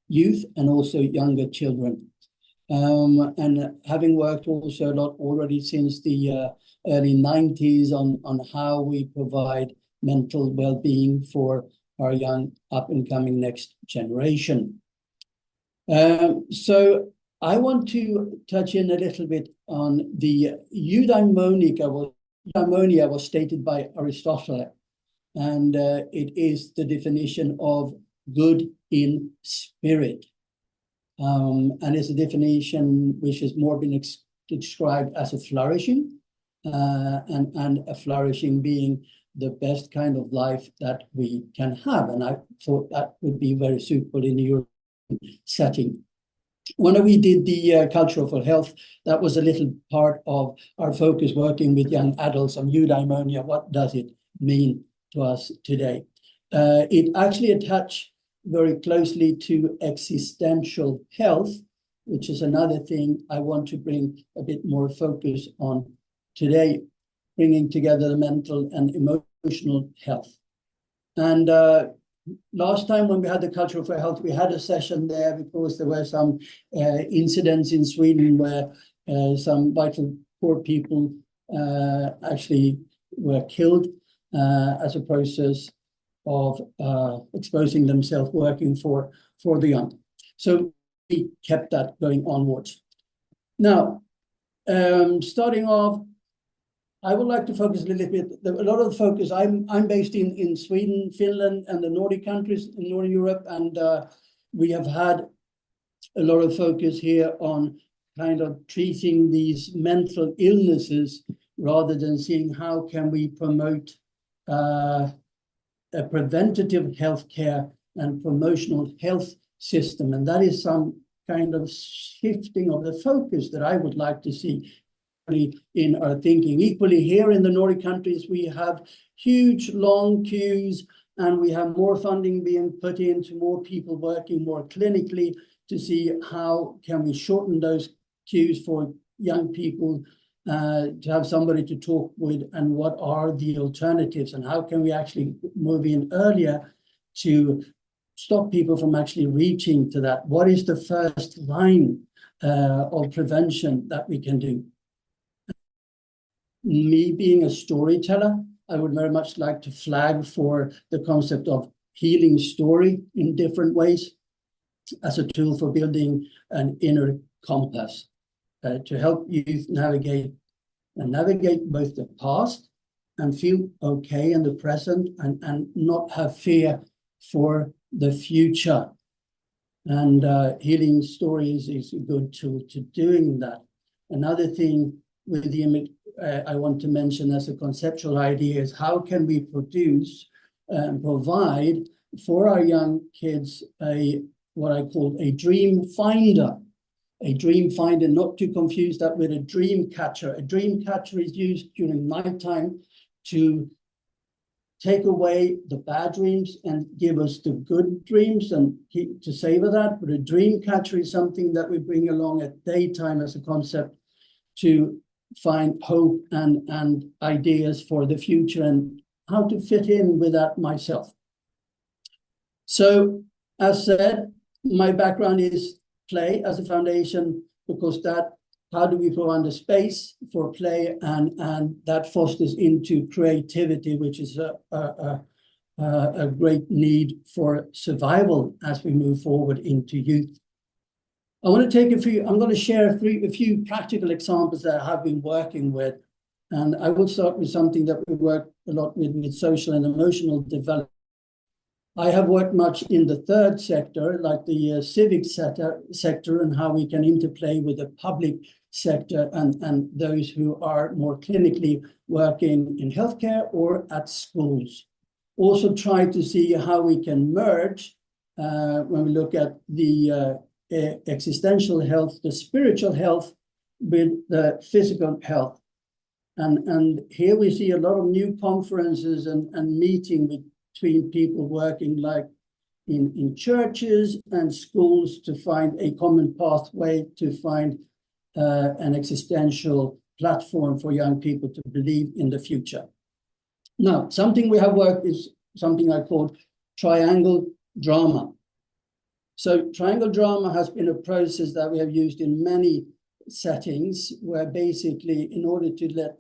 youth and also younger children. And having worked also a lot already since the early 90s on how we provide mental well-being for our young up-and-coming next generation. So I want to touch in a little bit on the eudaimonia was stated by Aristotle, and it is the definition of good in spirit. And it's a definition which has more been described as a flourishing, and a flourishing being the best kind of life that we can have. And I thought that would be very suitable in Europe setting. When we did the Culture for Health, that was a little part of our focus, working with young adults on eudaimonia. What does it mean to us today? It actually attached very closely to existential health, which is another thing I want to bring a bit more focus on today, bringing together the mental and emotional health. And last time when we had the Culture for Health, we had a session there because there were some incidents in Sweden where some vital poor people actually were killed as a process of exposing themselves working for the young. So we kept that going onwards. Now, starting off, I would like to focus a little bit. A lot of the focus, I'm based in Sweden, Finland, and the Nordic countries in Northern Europe, and we have had a lot of focus here on kind of treating these mental illnesses rather than seeing how can we promote a preventative healthcare and promotional health system. And that is some kind of shifting of the focus that I would like to see in our thinking. Equally, here in the Nordic countries, we have huge long queues, and we have more funding being put into more people working more clinically to see how can we shorten those queues for young people, to have somebody to talk with, and what are the alternatives, and how can we actually move in earlier to stop people from actually reaching to that. What is the first line of prevention that we can do? Me being a storyteller, I would very much like to flag for the concept of healing story in different ways as a tool for building an inner compass to help youth navigate both the past and feel okay in the present, and not have fear for the future. And healing stories is a good tool to doing that. Another thing with the image I want to mention as a conceptual idea is how can we produce and provide for our young kids what I call a dream finder. A dream finder, not to confuse that with a dream catcher. A dream catcher is used during nighttime to take away the bad dreams and give us the good dreams and to savor that. But a dream catcher is something that we bring along at daytime as a concept to find hope and ideas for the future and how to fit in with that myself. So, as said, my background is play as a foundation, because how do we provide the space for play, and that fosters into creativity, which is a great need for survival as we move forward into youth. I'm going to share a few practical examples that I have been working with, and I will start with something that we work a lot with social and emotional development. I have worked much in the third sector, like the civic sector, and how we can interplay with the public sector and those who are more clinically working in healthcare or at schools. Also try to see how we can merge when we look at the existential health, the spiritual health with the physical health. And here we see a lot of new conferences and meeting between people working like in churches and schools to find a common pathway, to find an existential platform for young people to believe in the future. Now, something we have worked is something I called triangle drama. So triangle drama has been a process that we have used in many settings, where basically in order to let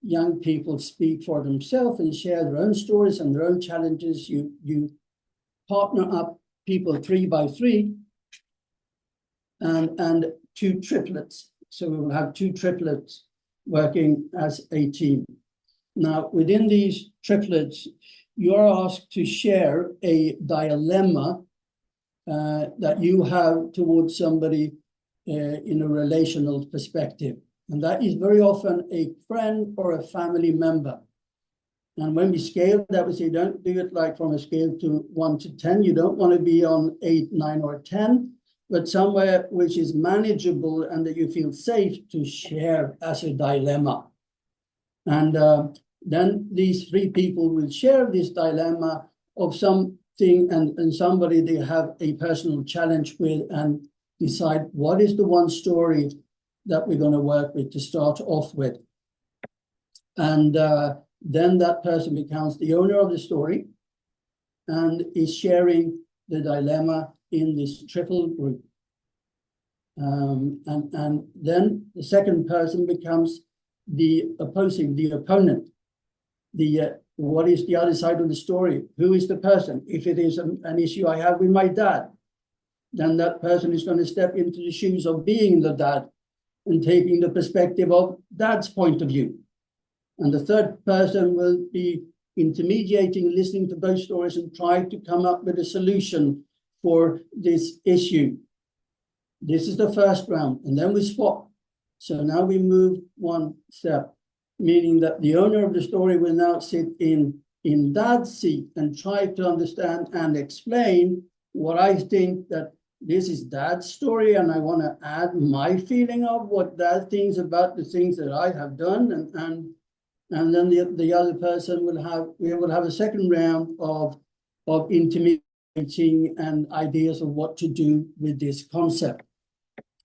young people speak for themselves and share their own stories and their own challenges, you partner up people 3 by 3 and 2 triplets. So we will have 2 triplets working as a team. Now, within these triplets, you are asked to share a dilemma that you have towards somebody in a relational perspective. And that is very often a friend or a family member. And when we scale that, we say, don't do it like from a scale to 1 to 10. You don't want to be on 8, 9, or 10, but somewhere which is manageable and that you feel safe to share as a dilemma. And then these 3 people will share this dilemma of something and somebody they have a personal challenge with, and decide what is the one story that we're going to work with to start off with. And then that person becomes the owner of the story and is sharing the dilemma in this triple group. And then the second person becomes the opponent. What is the other side of the story? Who is the person? If it is an issue I have with my dad, then that person is going to step into the shoes of being the dad and taking the perspective of dad's point of view. And the third person will be intermediating, listening to both stories and try to come up with a solution for this issue. This is the first round, and then we swap. So now we move 1 step, meaning that the owner of the story will now sit in dad's seat and try to understand and explain what I think that this is dad's story, and I want to add my feeling of what dad thinks about the things that I have done, and then the other person we will have a second round of intermediating and ideas of what to do with this concept.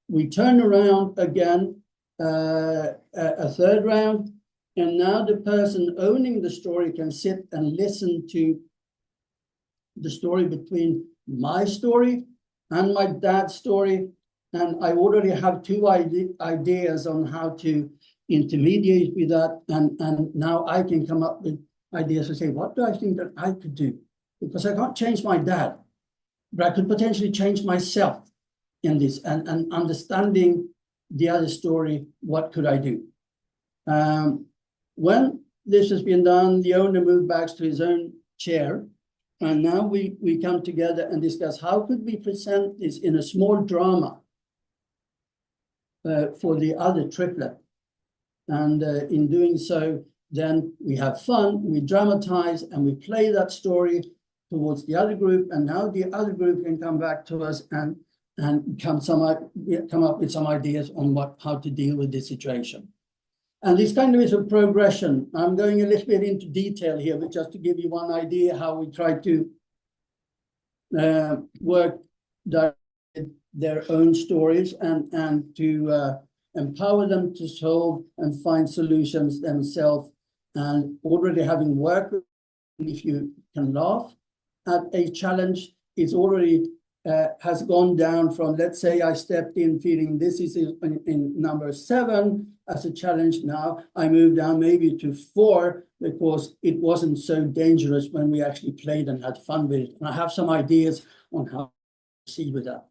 We turn around again, a third round, and now the person owning the story can sit and listen to the story between my story and my dad's story. And I already have 2 ideas on how to intermediate with that. And now I can come up with ideas to say, what do I think that I could do? Because I can't change my dad, but I could potentially change myself in this, and understanding the other story, what could I do? When this has been done, the owner moved back to his own chair And now we come together and discuss how could we present this in a small drama for the other triplet. And in doing so, then we have fun, we dramatize, and we play that story towards the other group. And now the other group can come back to us and come up with some ideas on how to deal with this situation. And this kind of is a progression. I'm going a little bit into detail here, but just to give you one idea how we try to work their own stories and to empower them to solve and find solutions themselves. And already having worked, if you can laugh at a challenge, it's already has gone down from, let's say I stepped in feeling this is in number 7 as a challenge. Now I moved down maybe to 4 because it wasn't so dangerous when we actually played and had fun with it. And I have some ideas on how to proceed with that.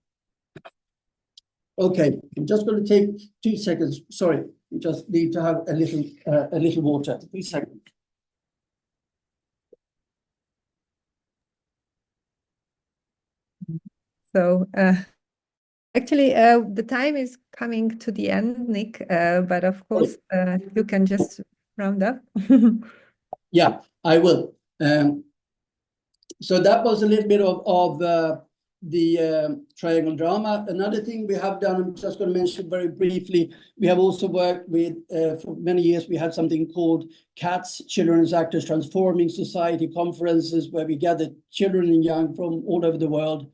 Okay, I'm just going to take 2 seconds. Sorry, you just need to have a little water. 2 seconds. So actually, the time is coming to the end, Nick, but of course, you can just round up. Yeah, I will. So that was a little bit of the triangle drama. Another thing we have done, I'm just going to mention very briefly, we have also worked with, for many years, we had something called CATS, Children's Actors Transforming Society conferences, where we gathered children and young from all over the world.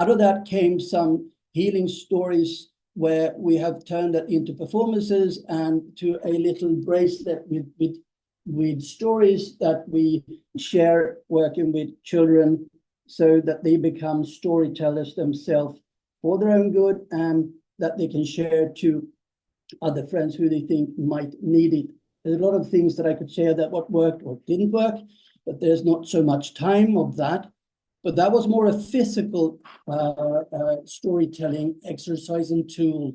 Out of that came some healing stories where we have turned that into performances and to a little bracelet with stories that we share working with children so that they become storytellers themselves for their own good and that they can share to other friends who they think might need it. There's a lot of things that I could share that what worked or didn't work, but there's not so much time of that. But that was more a physical storytelling exercise and tool.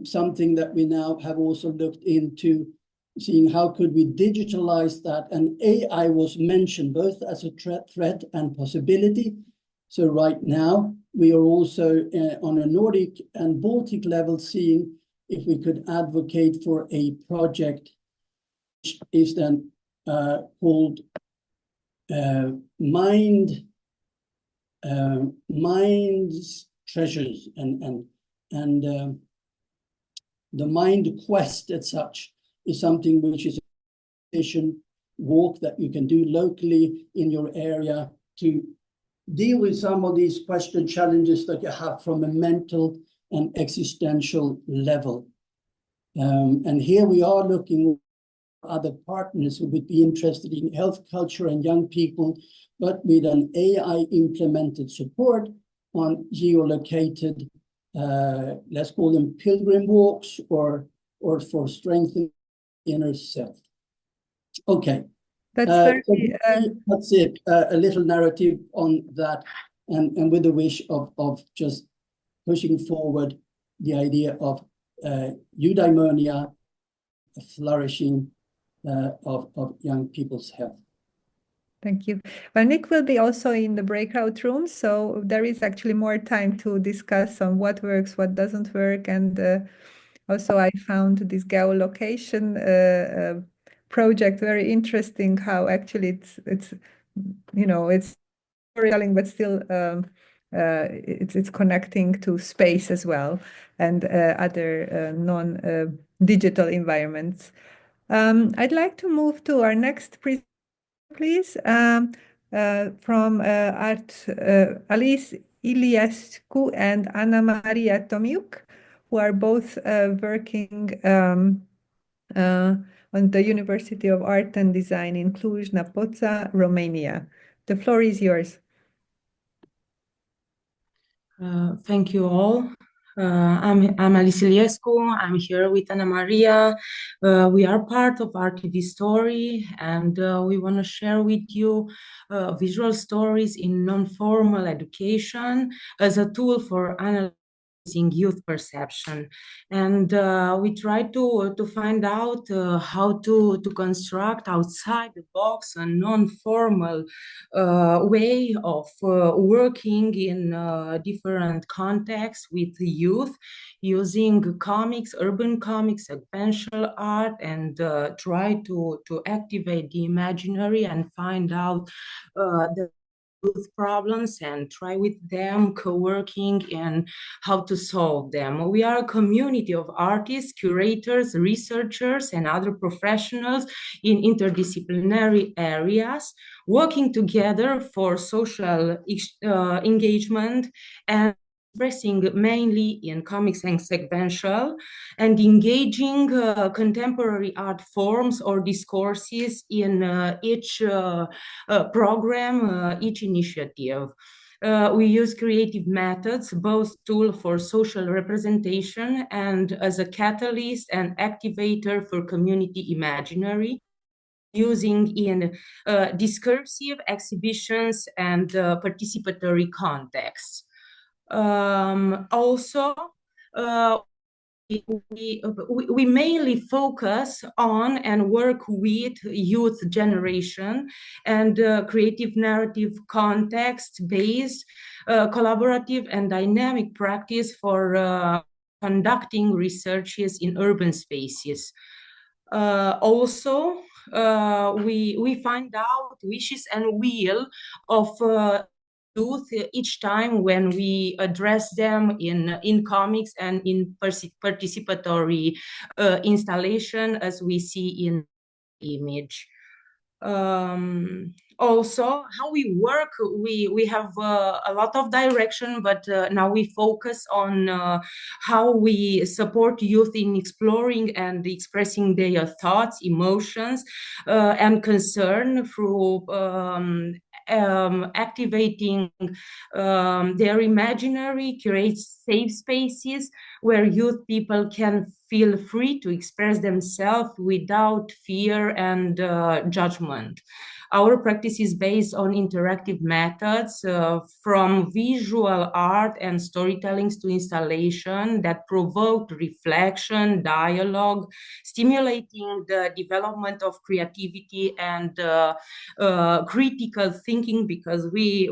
Something that we now have also looked into seeing how could we digitalize that. And AI was mentioned both as a threat and possibility. So right now we are also on a Nordic and Baltic level seeing if we could advocate for a project which is then called Mind's Treasures and the Mind Quest as such is something which is a vision walk that you can do locally in your area to deal with some of these question challenges that you have from a mental and existential level. And here we are looking at other partners who would be interested in health, culture, and young people, but with an AI implemented support on geolocated, let's call them pilgrim walks or for strengthening inner self. Okay. That's that's it. A little narrative on that, and with the wish of just pushing forward the idea of eudaimonia, a flourishing of young people's health. Thank you. Well, Nick will be also in the breakout room, so there is actually more time to discuss on what works, what doesn't work, and also I found this geolocation project very interesting. How actually it's you know it's storytelling, but still it's connecting to space as well and other non-digital environments. I'd like to move to our next presentation, please, from Alice Iliescu and Anna Maria Tomiuk, who are both working on the University of Art and Design in Cluj-Napoca, Romania. The floor is yours. Thank you all. I'm Alice Iliescu. I'm here with Anna Maria. We are part of RTV Story, and we want to share with you visual stories in non-formal education as a tool for analyzing youth perception, and we try to find out how to construct outside the box a non-formal way of working in different contexts with the youth, using comics, urban comics, adventure art, and try to activate the imaginary and find out the youth problems and try with them co-working and how to solve them. We are a community of artists, curators, researchers, and other professionals in interdisciplinary areas, working together for social engagement and expressing mainly in comics and sequential, and engaging contemporary art forms or discourses in each program, each initiative. We use creative methods, both tool for social representation and as a catalyst and activator for community imaginary, using in discursive exhibitions and participatory contexts. Also, we mainly focus on and work with youth generation and creative narrative context-based collaborative and dynamic practice for conducting researches in urban spaces. Also, we find out wishes and will of youth each time when we address them in comics and in participatory installation, as we see in the image. Also, how we work, we have a lot of direction, but now we focus on how we support youth in exploring and expressing their thoughts, emotions, and concern through activating their imaginary, create safe spaces where youth people can feel free to express themselves without fear and judgment. Our practice is based on interactive methods, from visual art and storytelling to installation that provoke reflection, dialogue, stimulating the development of creativity and critical thinking, because we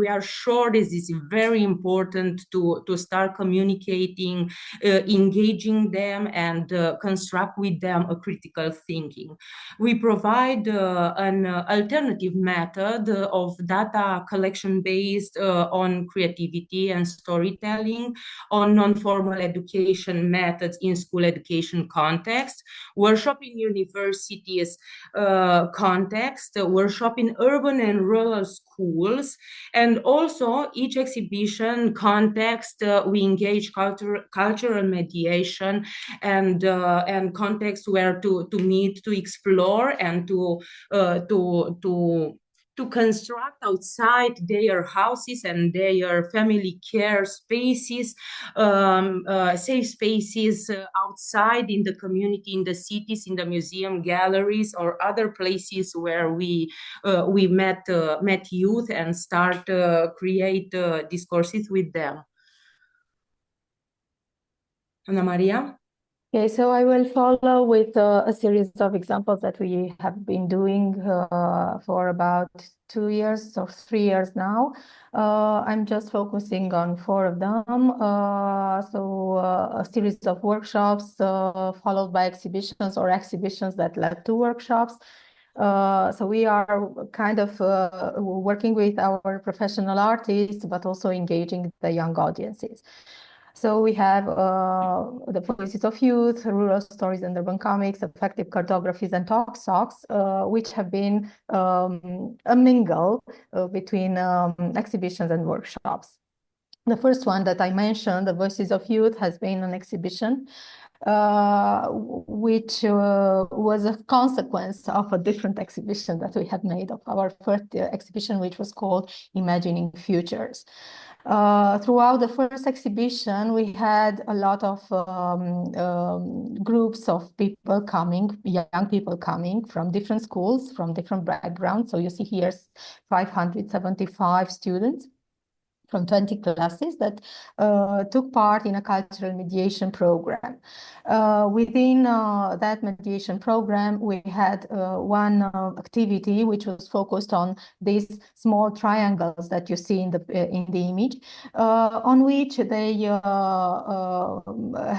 are sure this is very important to start communicating, engaging them, and construct with them a critical thinking. We provide an alternative method of data collection based on creativity and storytelling, on non-formal education methods in school education context, workshop in universities context, workshop in urban and rural schools, and also each exhibition context we engage cultural mediation and context where to meet, to explore, and to construct outside their houses and their family care spaces, safe spaces outside in the community, in the cities, in the museum, galleries, or other places where we met youth and start create discourses with them. Ana Maria? Okay, so I will follow with a series of examples that we have been doing for about 2 years or 3 years now. I'm just focusing on 4 of them. A series of workshops followed by exhibitions, or exhibitions that led to workshops. So we are kind of working with our professional artists, but also engaging the young audiences. So we have the Voices of Youth, Rural Stories and Urban Comics, Effective Cartographies, and talks, which have been a mingle between exhibitions and workshops. The first one that I mentioned, the Voices of Youth, has been an exhibition which was a consequence of a different exhibition that we had made, of our first exhibition, which was called Imagining Futures. Throughout the first exhibition, we had a lot of groups of people coming, young people coming from different schools, from different backgrounds. So you see here 575 students from 20 classes that took part in a cultural mediation program. Within that mediation program, we had one activity which was focused on these small triangles that you see in the image, on which they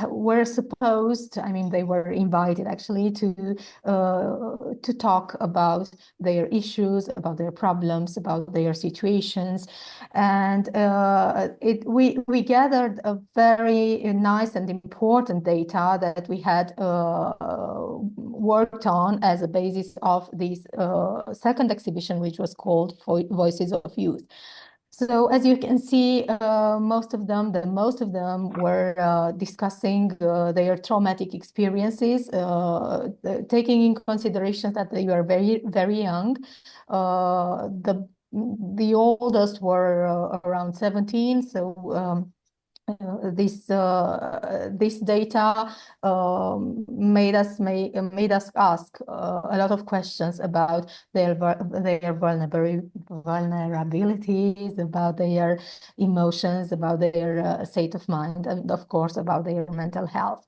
were supposed, I mean, they were invited actually to talk about their issues, about their problems, about their situations. And we gathered a very nice and important data that we had worked on as a basis of this second exhibition, which was called Voices of Youth. So as you can see, most of them were discussing their traumatic experiences, taking in consideration that they were very, very young. The oldest were around 17, so this data made us ask a lot of questions about their vulnerabilities, about their emotions, about their state of mind, and of course about their mental health.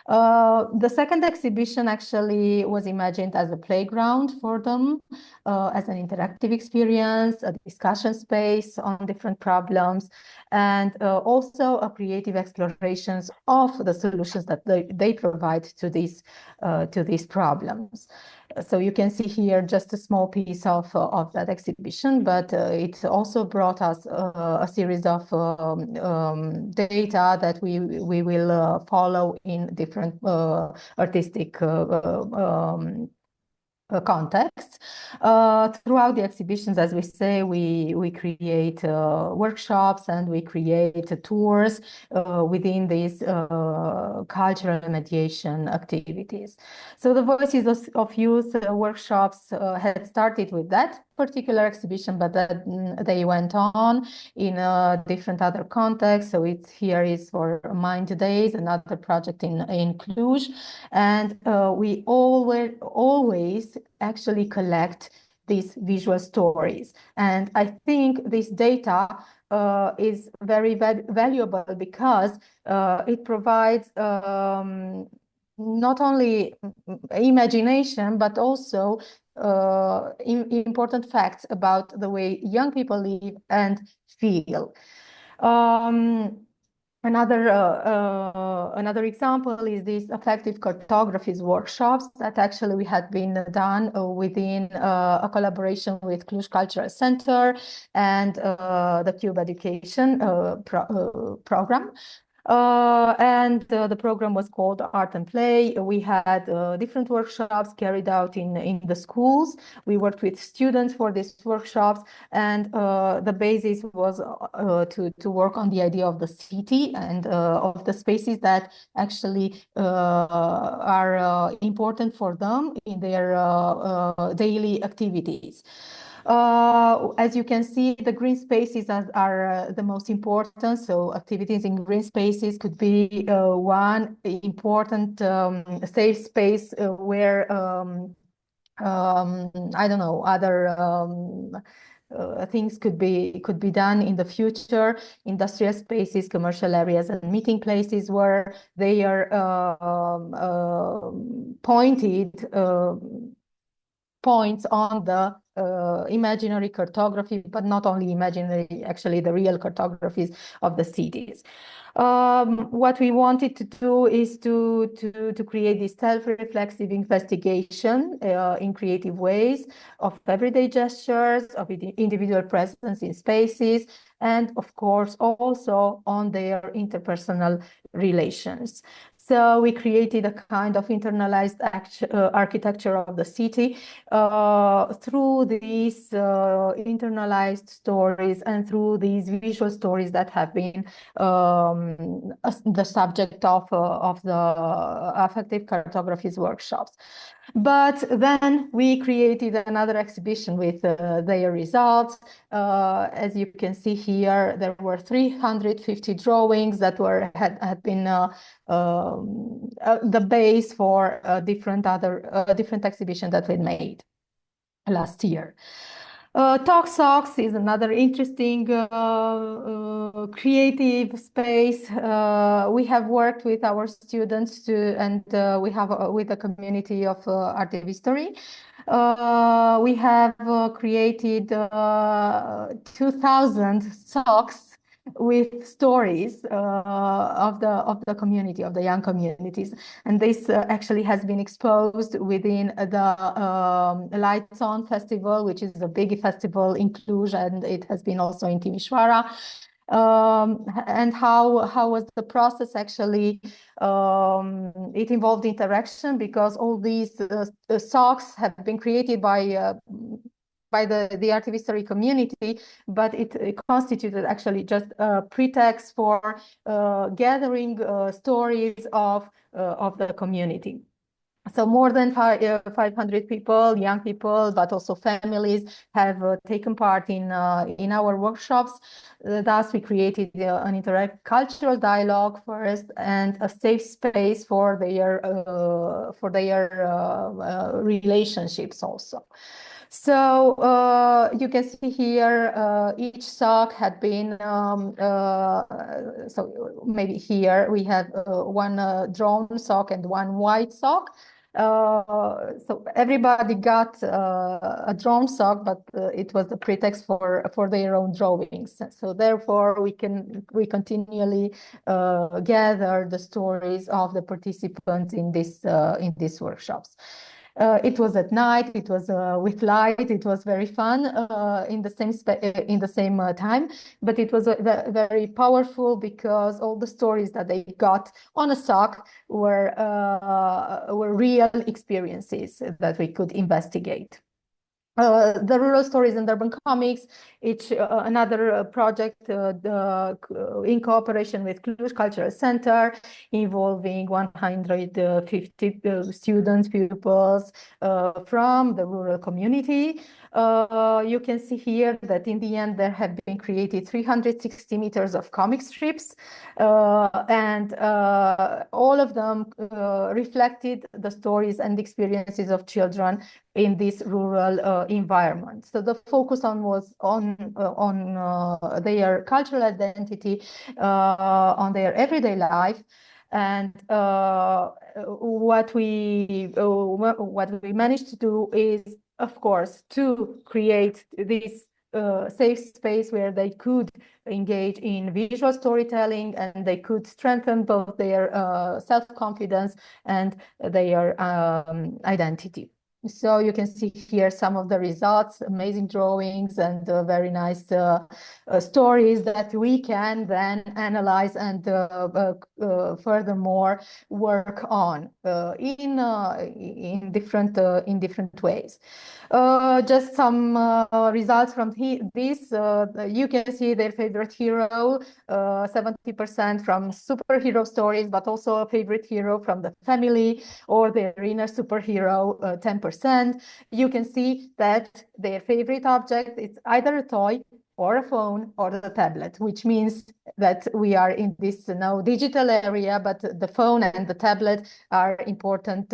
The second exhibition actually was imagined as a playground for them, as an interactive experience, a discussion space on different problems, and also a creative explorations of the solutions that they provide to these problems. So you can see here just a small piece of that exhibition, but it also brought us a series of data that we will follow in different artistic contexts. Throughout the exhibitions, as we say, we create workshops and we create tours within these cultural mediation activities. So the Voices of Youth workshops had started with that particular exhibition, but then they went on in different other contexts. So here is for Mind Days, another project in Cluj, and we always actually collect these visual stories. And I think this data is very valuable because it provides not only imagination, but also important facts about the way young people live and feel. Another example is these affective cartographies workshops that actually we had been done within a collaboration with Cluj Cultural Center and the Cube Education program. And the program was called Art and Play. We had different workshops carried out in the schools. We worked with students for these workshops, and the basis was to work on the idea of the city and of the spaces that actually are important for them in their daily activities. As you can see, the green spaces are the most important. So activities in green spaces could be one important safe space where I don't know, other things could be done in the future. Industrial spaces, commercial areas, and meeting places where they are pointed points on the imaginary cartography, but not only imaginary, actually the real cartographies of the cities. What we wanted to do is to create this self-reflexive investigation in creative ways of everyday gestures, of individual presence in spaces, and of course also on their interpersonal relations. So we created a kind of internalized architecture of the city through these internalized stories and through these visual stories that have been the subject of the affective cartographies workshops. But then we created another exhibition with their results. As you can see here, there were 350 drawings that had been the base for different exhibitions that we made last year. Talk Socks is another interesting creative space. We have worked with our students and we have with a community of art history. We have created 2,000 socks with stories of the community, of the young communities, and this actually has been exposed within the Lights On Festival, which is a big festival in Cluj, and it has been also in Timișoara. And how was the process actually? It involved interaction because all these socks have been created by the art history community, but it constituted actually just a pretext for gathering stories of the community. So more than 500 people, young people, but also families have taken part in our workshops. Thus, we created an cultural dialogue first and a safe space for their relationships also. So you can see here each sock had been, so maybe here we have one drawn sock and one white sock. So everybody got a drawn sock, but it was the pretext for their own drawings. So therefore we continually gather the stories of the participants in these workshops. It was at night. It was with light. It was very fun in the same time. But it was very powerful because all the stories that they got on a sock were real experiences that we could investigate. The Rural Stories and Urban Comics, it's another project in cooperation with Cluj Cultural Center, involving 150 students, pupils from the rural community. You can see here that in the end there have been created 360 meters of comic strips, and all of them reflected the stories and experiences of children in this rural environment. So the focus was on their cultural identity, on their everyday life, and what we managed to do is, of course, to create this safe space where they could engage in visual storytelling and they could strengthen both their self-confidence and their identity. So you can see here some of the results, amazing drawings and very nice stories that we can then analyze and furthermore work on in different ways. Just some results from this. You can see their favorite hero, 70% from superhero stories, but also a favorite hero from the family or their inner superhero, 10%. You can see that their favorite object is either a toy or a phone or the tablet, which means that we are in this now digital area, but the phone and the tablet are important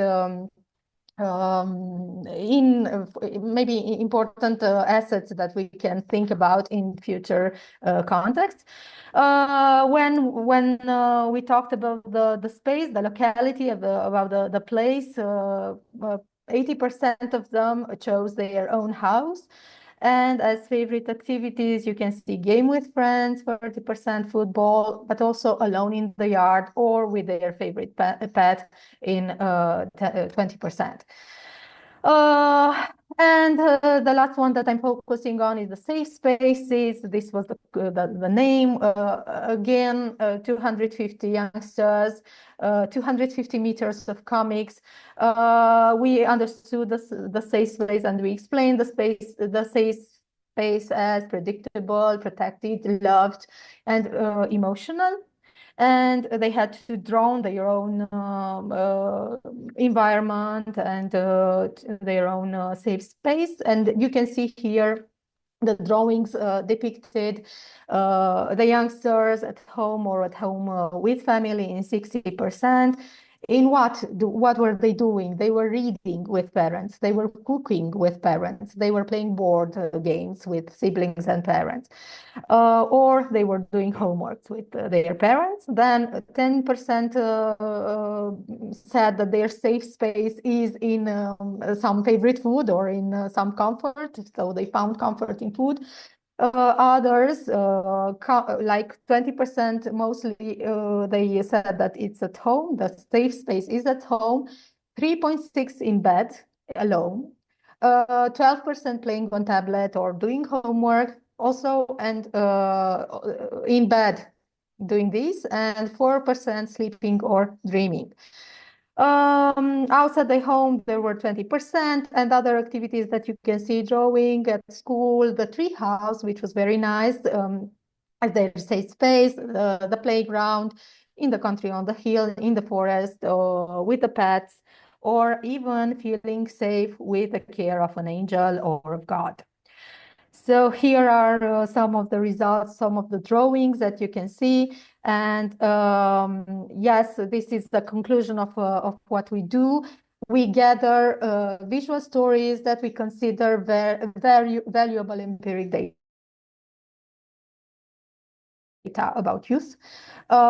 maybe important assets that we can think about in future contexts. When we talked about the space, the locality about the place, 80% of them chose their own house. And as favorite activities, you can see game with friends, 40% football, but also alone in the yard or with their favorite pet in 20%. And the last one that I'm focusing on is the safe spaces. This was the name. Again, 250 youngsters, 250 meters of comics. We understood the safe space and we explained the safe space as predictable, protected, loved, and emotional. And they had to draw their own environment and their own safe space. And you can see here the drawings depicted the youngsters at home or at home with family in 60%. In what were they doing? They were reading with parents, they were cooking with parents, they were playing board games with siblings and parents, or they were doing homework with their parents. Then 10% said that their safe space is in some favorite food or in some comfort, so they found comfort in food. Others, like 20% mostly, they said that it's at home, the safe space is at home, 3.6 in bed alone, 12% playing on tablet or doing homework also, and in bed doing this, and 4% sleeping or dreaming. Outside the home, there were 20%, and other activities that you can see: drawing at school, the tree house, which was very nice, as their safe space, the playground, in the country, on the hill, in the forest, with the pets, or even feeling safe with the care of an angel or of God. So here are some of the results, some of the drawings that you can see. And yes, this is the conclusion of what we do. We gather visual stories that we consider very valuable empiric data about youth.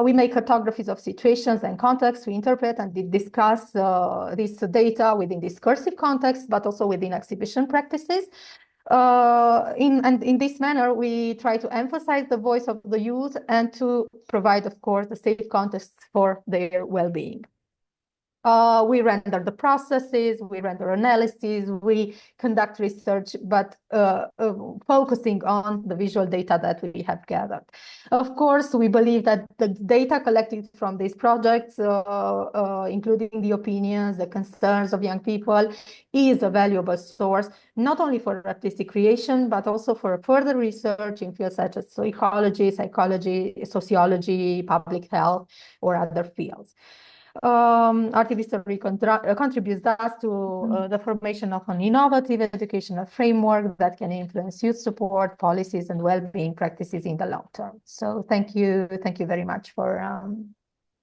We make cartographies of situations and contexts. We interpret and discuss this data within discursive context, but also within exhibition practices. In this manner, we try to emphasize the voice of the youth and to provide, of course, the safe context for their well-being. We render the processes, we render analyses, we conduct research, but focusing on the visual data that we have gathered. Of course, we believe that the data collected from these projects, including the opinions, the concerns of young people, is a valuable source, not only for artistic creation, but also for further research in fields such as psychology, sociology, public health, or other fields. Artivistory contributes thus to the formation of an innovative educational framework that can influence youth support policies and well-being practices in the long term. So thank you very much for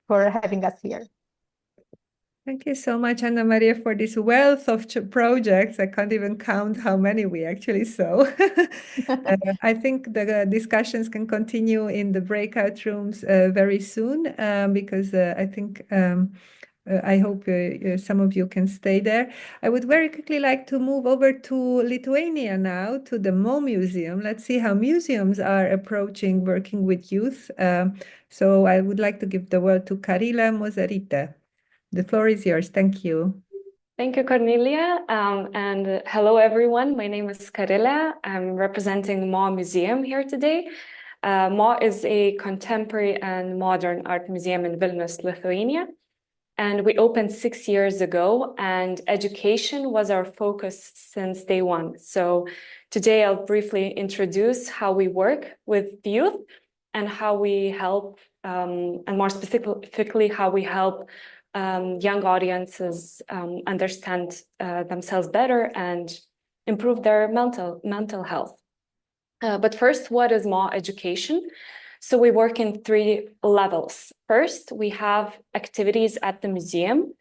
having us here. Thank you so much, Anna Maria, for this wealth of projects. I can't even count how many we actually saw. I think the discussions can continue in the breakout rooms very soon, because I think I hope some of you can stay there. I would very quickly like to move over to Lithuania now, to the Mo Museum. Let's see how museums are approaching working with youth. So I would like to give the word to Karila Mozarite. The floor is yours. Thank you. Thank you, Cornelia. And hello, everyone. My name is Karila. I'm representing Mo Museum here today. Mo is a contemporary and modern art museum in Vilnius, Lithuania. And we opened 6 years ago, and education was our focus since day one. So today I'll briefly introduce how we work with youth and how we help, and more specifically, how we help young audiences understand themselves better and improve their mental health. But first, what is Mo education? So we work in 3 levels. First, we have activities at the museum.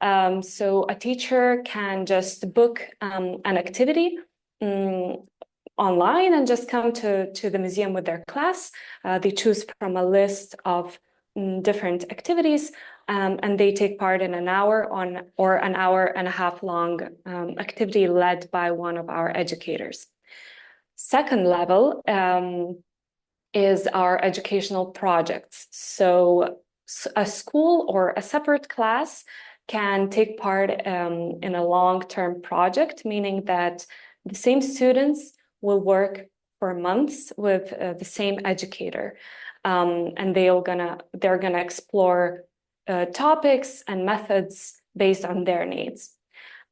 So a teacher can just book an activity online and just come to the museum with their class. They choose from a list of different activities, and they take part in an hour or an hour and a half long activity led by one of our educators. Second level is our educational projects. So a school or a separate class can take part in a long-term project, meaning that the same students will work for months with the same educator, and they're gonna explore topics and methods based on their needs.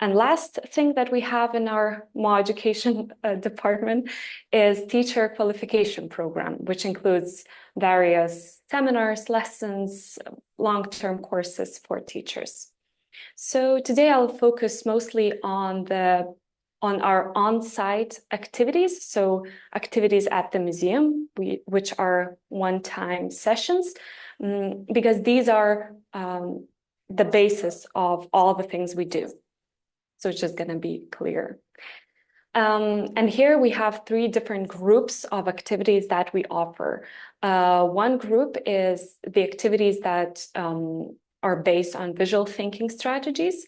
And last thing that we have in our Mo education department is teacher qualification program, which includes various seminars, lessons, long-term courses for teachers. So today I'll focus mostly on our on-site activities, so activities at the museum, which are one-time sessions, because these are the basis of all the things we do. So it's just going to be clear. And here we have 3 different groups of activities that we offer. One group is the activities that are based on visual thinking strategies.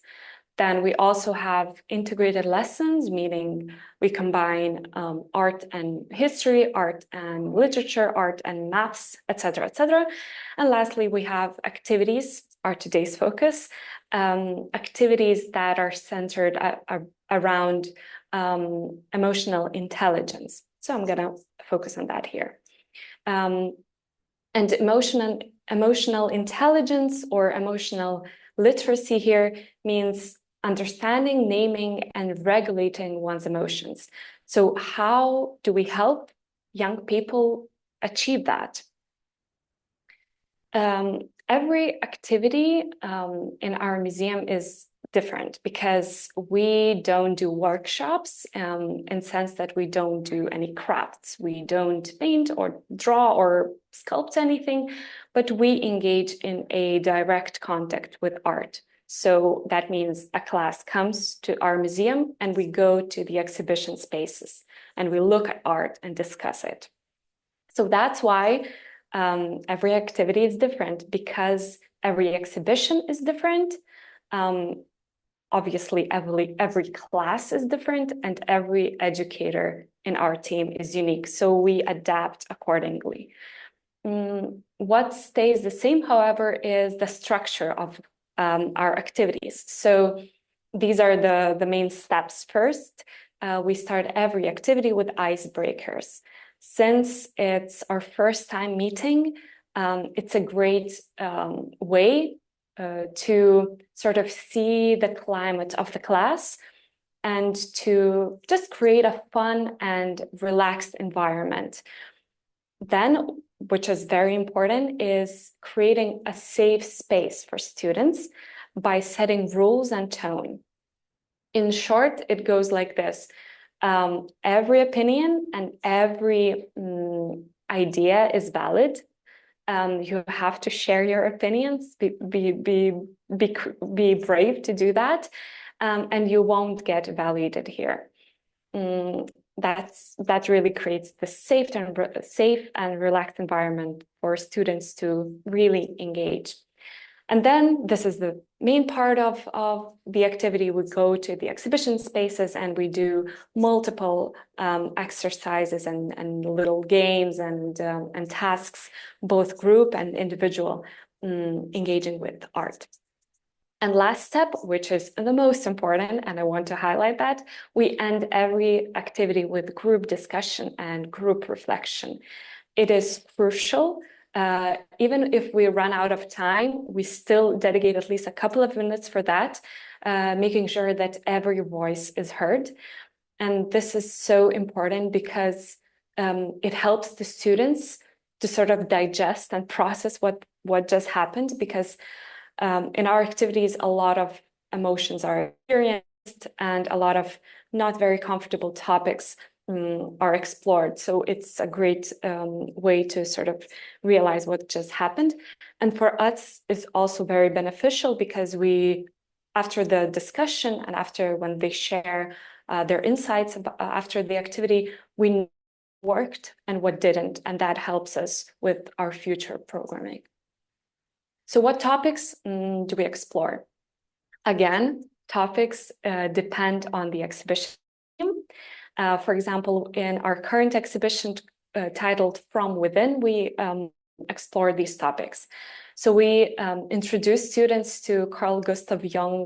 Then we also have integrated lessons, meaning we combine art and history, art and literature, art and maths, etc., etc. And lastly, we have activities, our today's focus, activities that are centered around emotional intelligence. So I'm going to focus on that here. And emotional intelligence or emotional literacy here means understanding, naming, and regulating one's emotions. So how do we help young people achieve that? Every activity in our museum is different because we don't do workshops in the sense that we don't do any crafts. We don't paint or draw or sculpt anything, but we engage in a direct contact with art. So that means a class comes to our museum and we go to the exhibition spaces and we look at art and discuss it. So that's why every activity is different, because every exhibition is different. Obviously, every class is different and every educator in our team is unique. So we adapt accordingly. What stays the same, however, is the structure of our activities. So these are the main steps. First, we start every activity with icebreakers. Since it's our first time meeting, it's a great way to sort of see the climate of the class and to just create a fun and relaxed environment. Then, which is very important, is creating a safe space for students by setting rules and tone. In short, it goes like this. Every opinion and every idea is valid. You have to share your opinions, be brave to do that, and you won't get evaluated here. That really creates the safe and relaxed environment for students to really engage. And then this is the main part of the activity. We go to the exhibition spaces and we do multiple exercises and little games and tasks, both group and individual, engaging with art. And last step, which is the most important, and I want to highlight that, we end every activity with group discussion and group reflection. It is crucial. Even if we run out of time, we still dedicate at least a couple of minutes for that, making sure that every voice is heard. And this is so important because it helps the students to sort of digest and process what just happened, because in our activities, a lot of emotions are experienced and a lot of not very comfortable topics are explored. So it's a great way to sort of realize what just happened. And for us, it's also very beneficial because we, after the discussion and after when they share their insights after the activity, we know what worked and what didn't, and that helps us with our future programming. So what topics do we explore? Again, topics depend on the exhibition. For example, in our current exhibition titled From Within, we explore these topics. So we introduce students to Carl Gustav Jung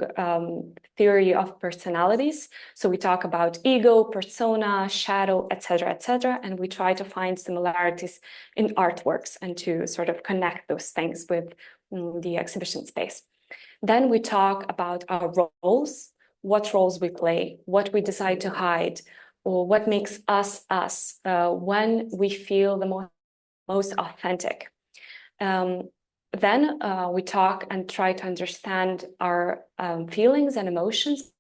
theory of personalities. So we talk about ego, persona, shadow, etc., and we try to find similarities in artworks and to sort of connect those things with the exhibition space. Then we talk about our roles, what roles we play, what we decide to hide, or what makes us us, when we feel the most authentic. Then we talk and try to understand our feelings and emotions,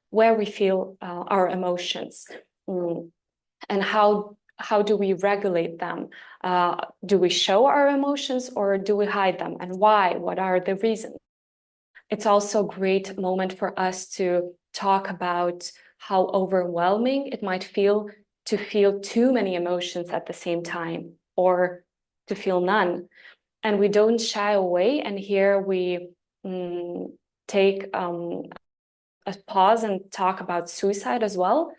where we feel our emotions, and how do we regulate them? Do we show our emotions or do we hide them? And why? What are the reasons? It's also a great moment for us to talk about how overwhelming it might feel to feel too many emotions at the same time, or to feel none. And we don't shy away. And here we take a pause and talk about suicide as well,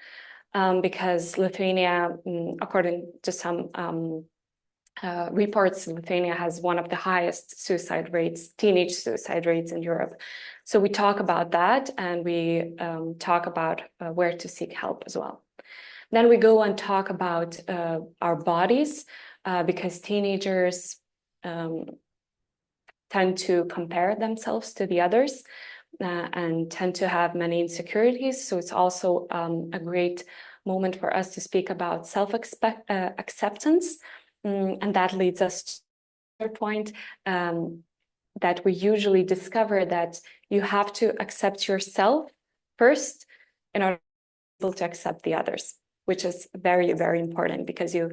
because Lithuania, according to some reports, Lithuania has one of the highest suicide rates, teenage suicide rates in Europe. So we talk about that, and we talk about where to seek help as well. Then we go and talk about our bodies, because teenagers tend to compare themselves to the others and tend to have many insecurities. So it's also a great moment for us to speak about self-acceptance. And that leads us to the third point, that we usually discover that you have to accept yourself first in order to be able to accept the others, which is very, very important, because you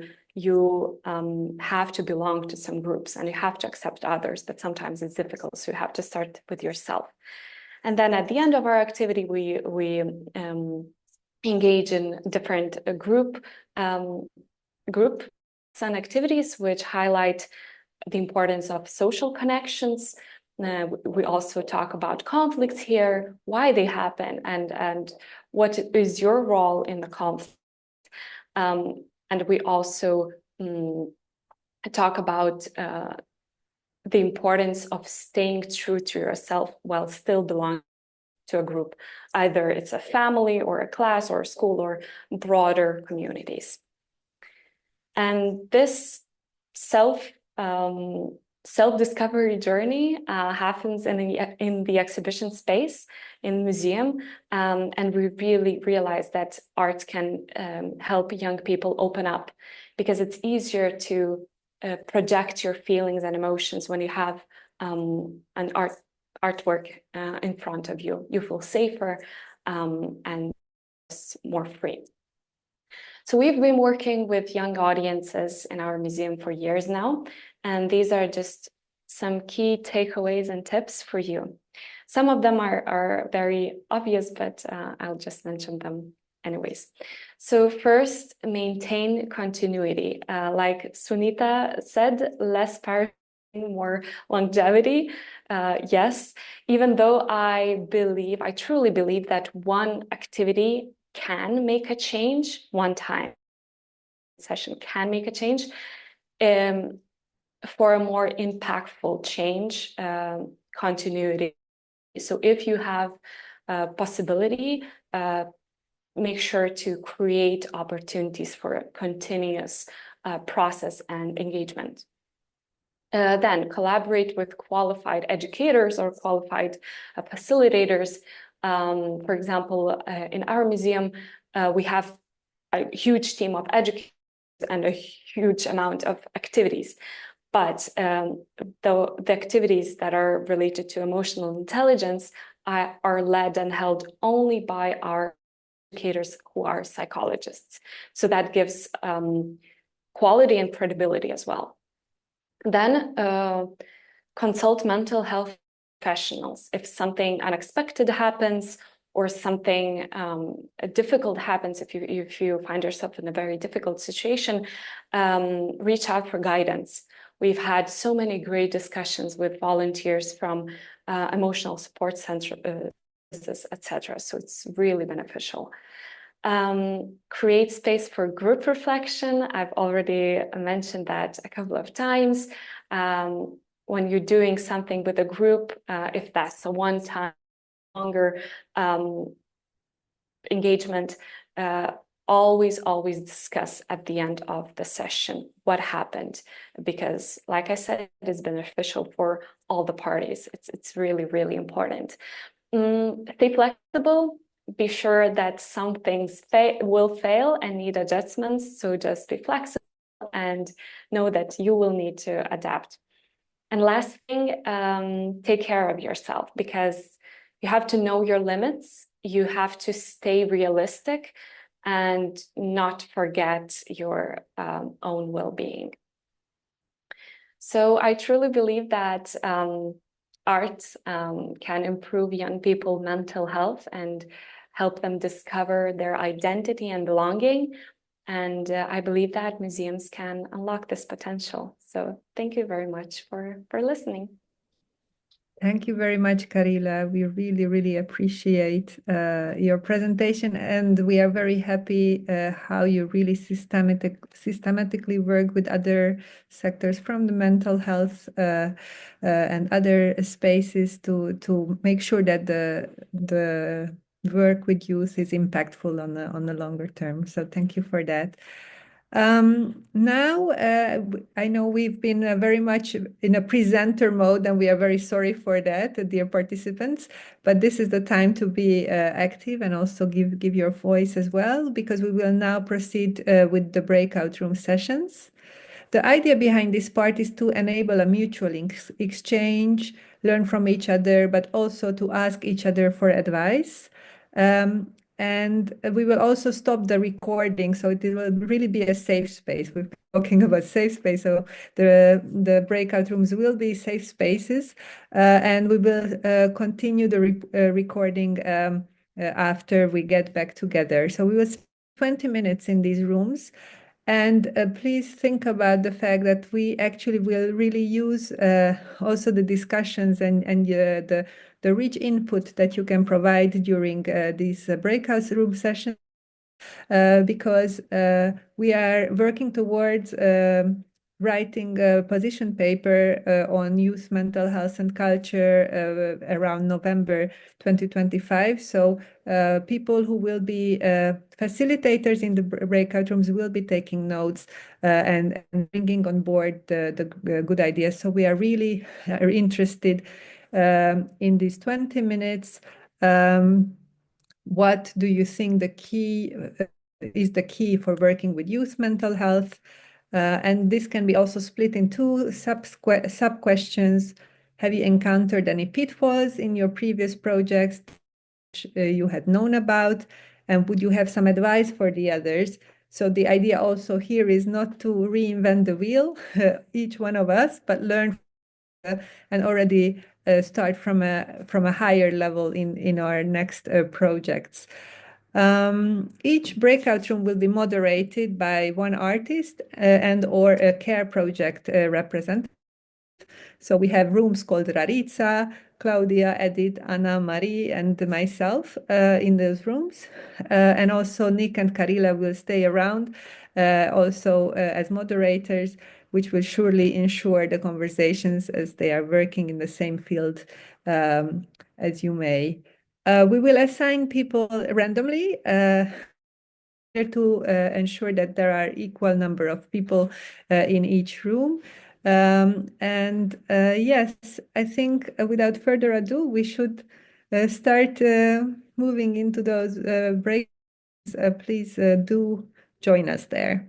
have to belong to some groups and you have to accept others, but sometimes it's difficult. So you have to start with yourself. And then at the end of our activity, we engage in different groups and activities which highlight the importance of social connections. We also talk about conflicts here, why they happen, and what is your role in the conflict. And we also talk about the importance of staying true to yourself while still belonging to a group. Either it's a family or a class or a school or broader communities. And this self-discovery journey happens in the exhibition space in the museum, and we really realize that art can help young people open up, because it's easier to project your feelings and emotions when you have an artwork in front of you. You feel safer and more free. So we've been working with young audiences in our museum for years now, and these are just some key takeaways and tips for you. Some of them are very obvious, but I'll just mention them anyways. So first, maintain continuity. Like Sunita said, less power, more longevity. Yes, even though I truly believe that one activity can make a change, one time session can make a change, for a more impactful change, continuity. So if you have a possibility, make sure to create opportunities for a continuous process and engagement. Then collaborate with qualified educators or qualified facilitators. For example, in our museum, we have a huge team of educators and a huge amount of activities. But the activities that are related to emotional intelligence are led and held only by our educators who are psychologists. So that gives quality and credibility as well. Then consult mental health professionals. If something unexpected happens or something difficult happens, if you find yourself in a very difficult situation, reach out for guidance. We've had so many great discussions with volunteers from emotional support centers, etc. So it's really beneficial. Create space for group reflection. I've already mentioned that a couple of times. When you're doing something with a group, if that's a one-time longer engagement, always discuss at the end of the session what happened, because like I said, it is beneficial for all the parties. It's really, really important. Stay flexible. Be sure that some things will fail and need adjustments. So just be flexible and know that you will need to adapt. And last thing, take care of yourself, because you have to know your limits. You have to stay realistic and not forget your own well-being. So I truly believe that arts can improve young people's mental health and help them discover their identity and belonging. And I believe that museums can unlock this potential. So thank you very much for listening. Thank you very much, Karila. We really, really appreciate your presentation, and we are very happy how you really systematically work with other sectors from the mental health and other spaces to make sure that the work with youth is impactful on the longer term. So thank you for that. Now, I know we've been very much in a presenter mode, and we are very sorry for that, dear participants. But this is the time to be active and also give your voice as well, because we will now proceed with the breakout room sessions. The idea behind this part is to enable a mutual exchange, learn from each other, but also to ask each other for advice. And we will also stop the recording, so it will really be a safe space. We're talking about safe space, so the breakout rooms will be safe spaces, and we will continue the recording after we get back together. So we will spend 20 minutes in these rooms. And please think about the fact that we actually will really use also the discussions and the rich input that you can provide during these breakout room sessions, because we are working towards writing a position paper on youth mental health and culture around November 2025. So people who will be facilitators in the breakout rooms will be taking notes and bringing on board the good ideas. So we are really interested in these 20 minutes. What do you think the key is the key for working with youth mental health? And this can be also split in two sub-questions. Have you encountered any pitfalls in your previous projects you had known about? And would you have some advice for the others? So the idea also here is not to reinvent the wheel, each one of us, but learn and already start from a higher level in our next projects. Each breakout room will be moderated by one artist and or a care project representative. So we have rooms called Raritza, Claudia, Edith, Anna, Marie, and myself in those rooms. And also Nick and Karila will stay around also as moderators, which will surely ensure the conversations as they are working in the same field as you may. We will assign people randomly to ensure that there are equal number of people in each room. Yes, I think without further ado, we should start moving into those breaks. Please do join us there.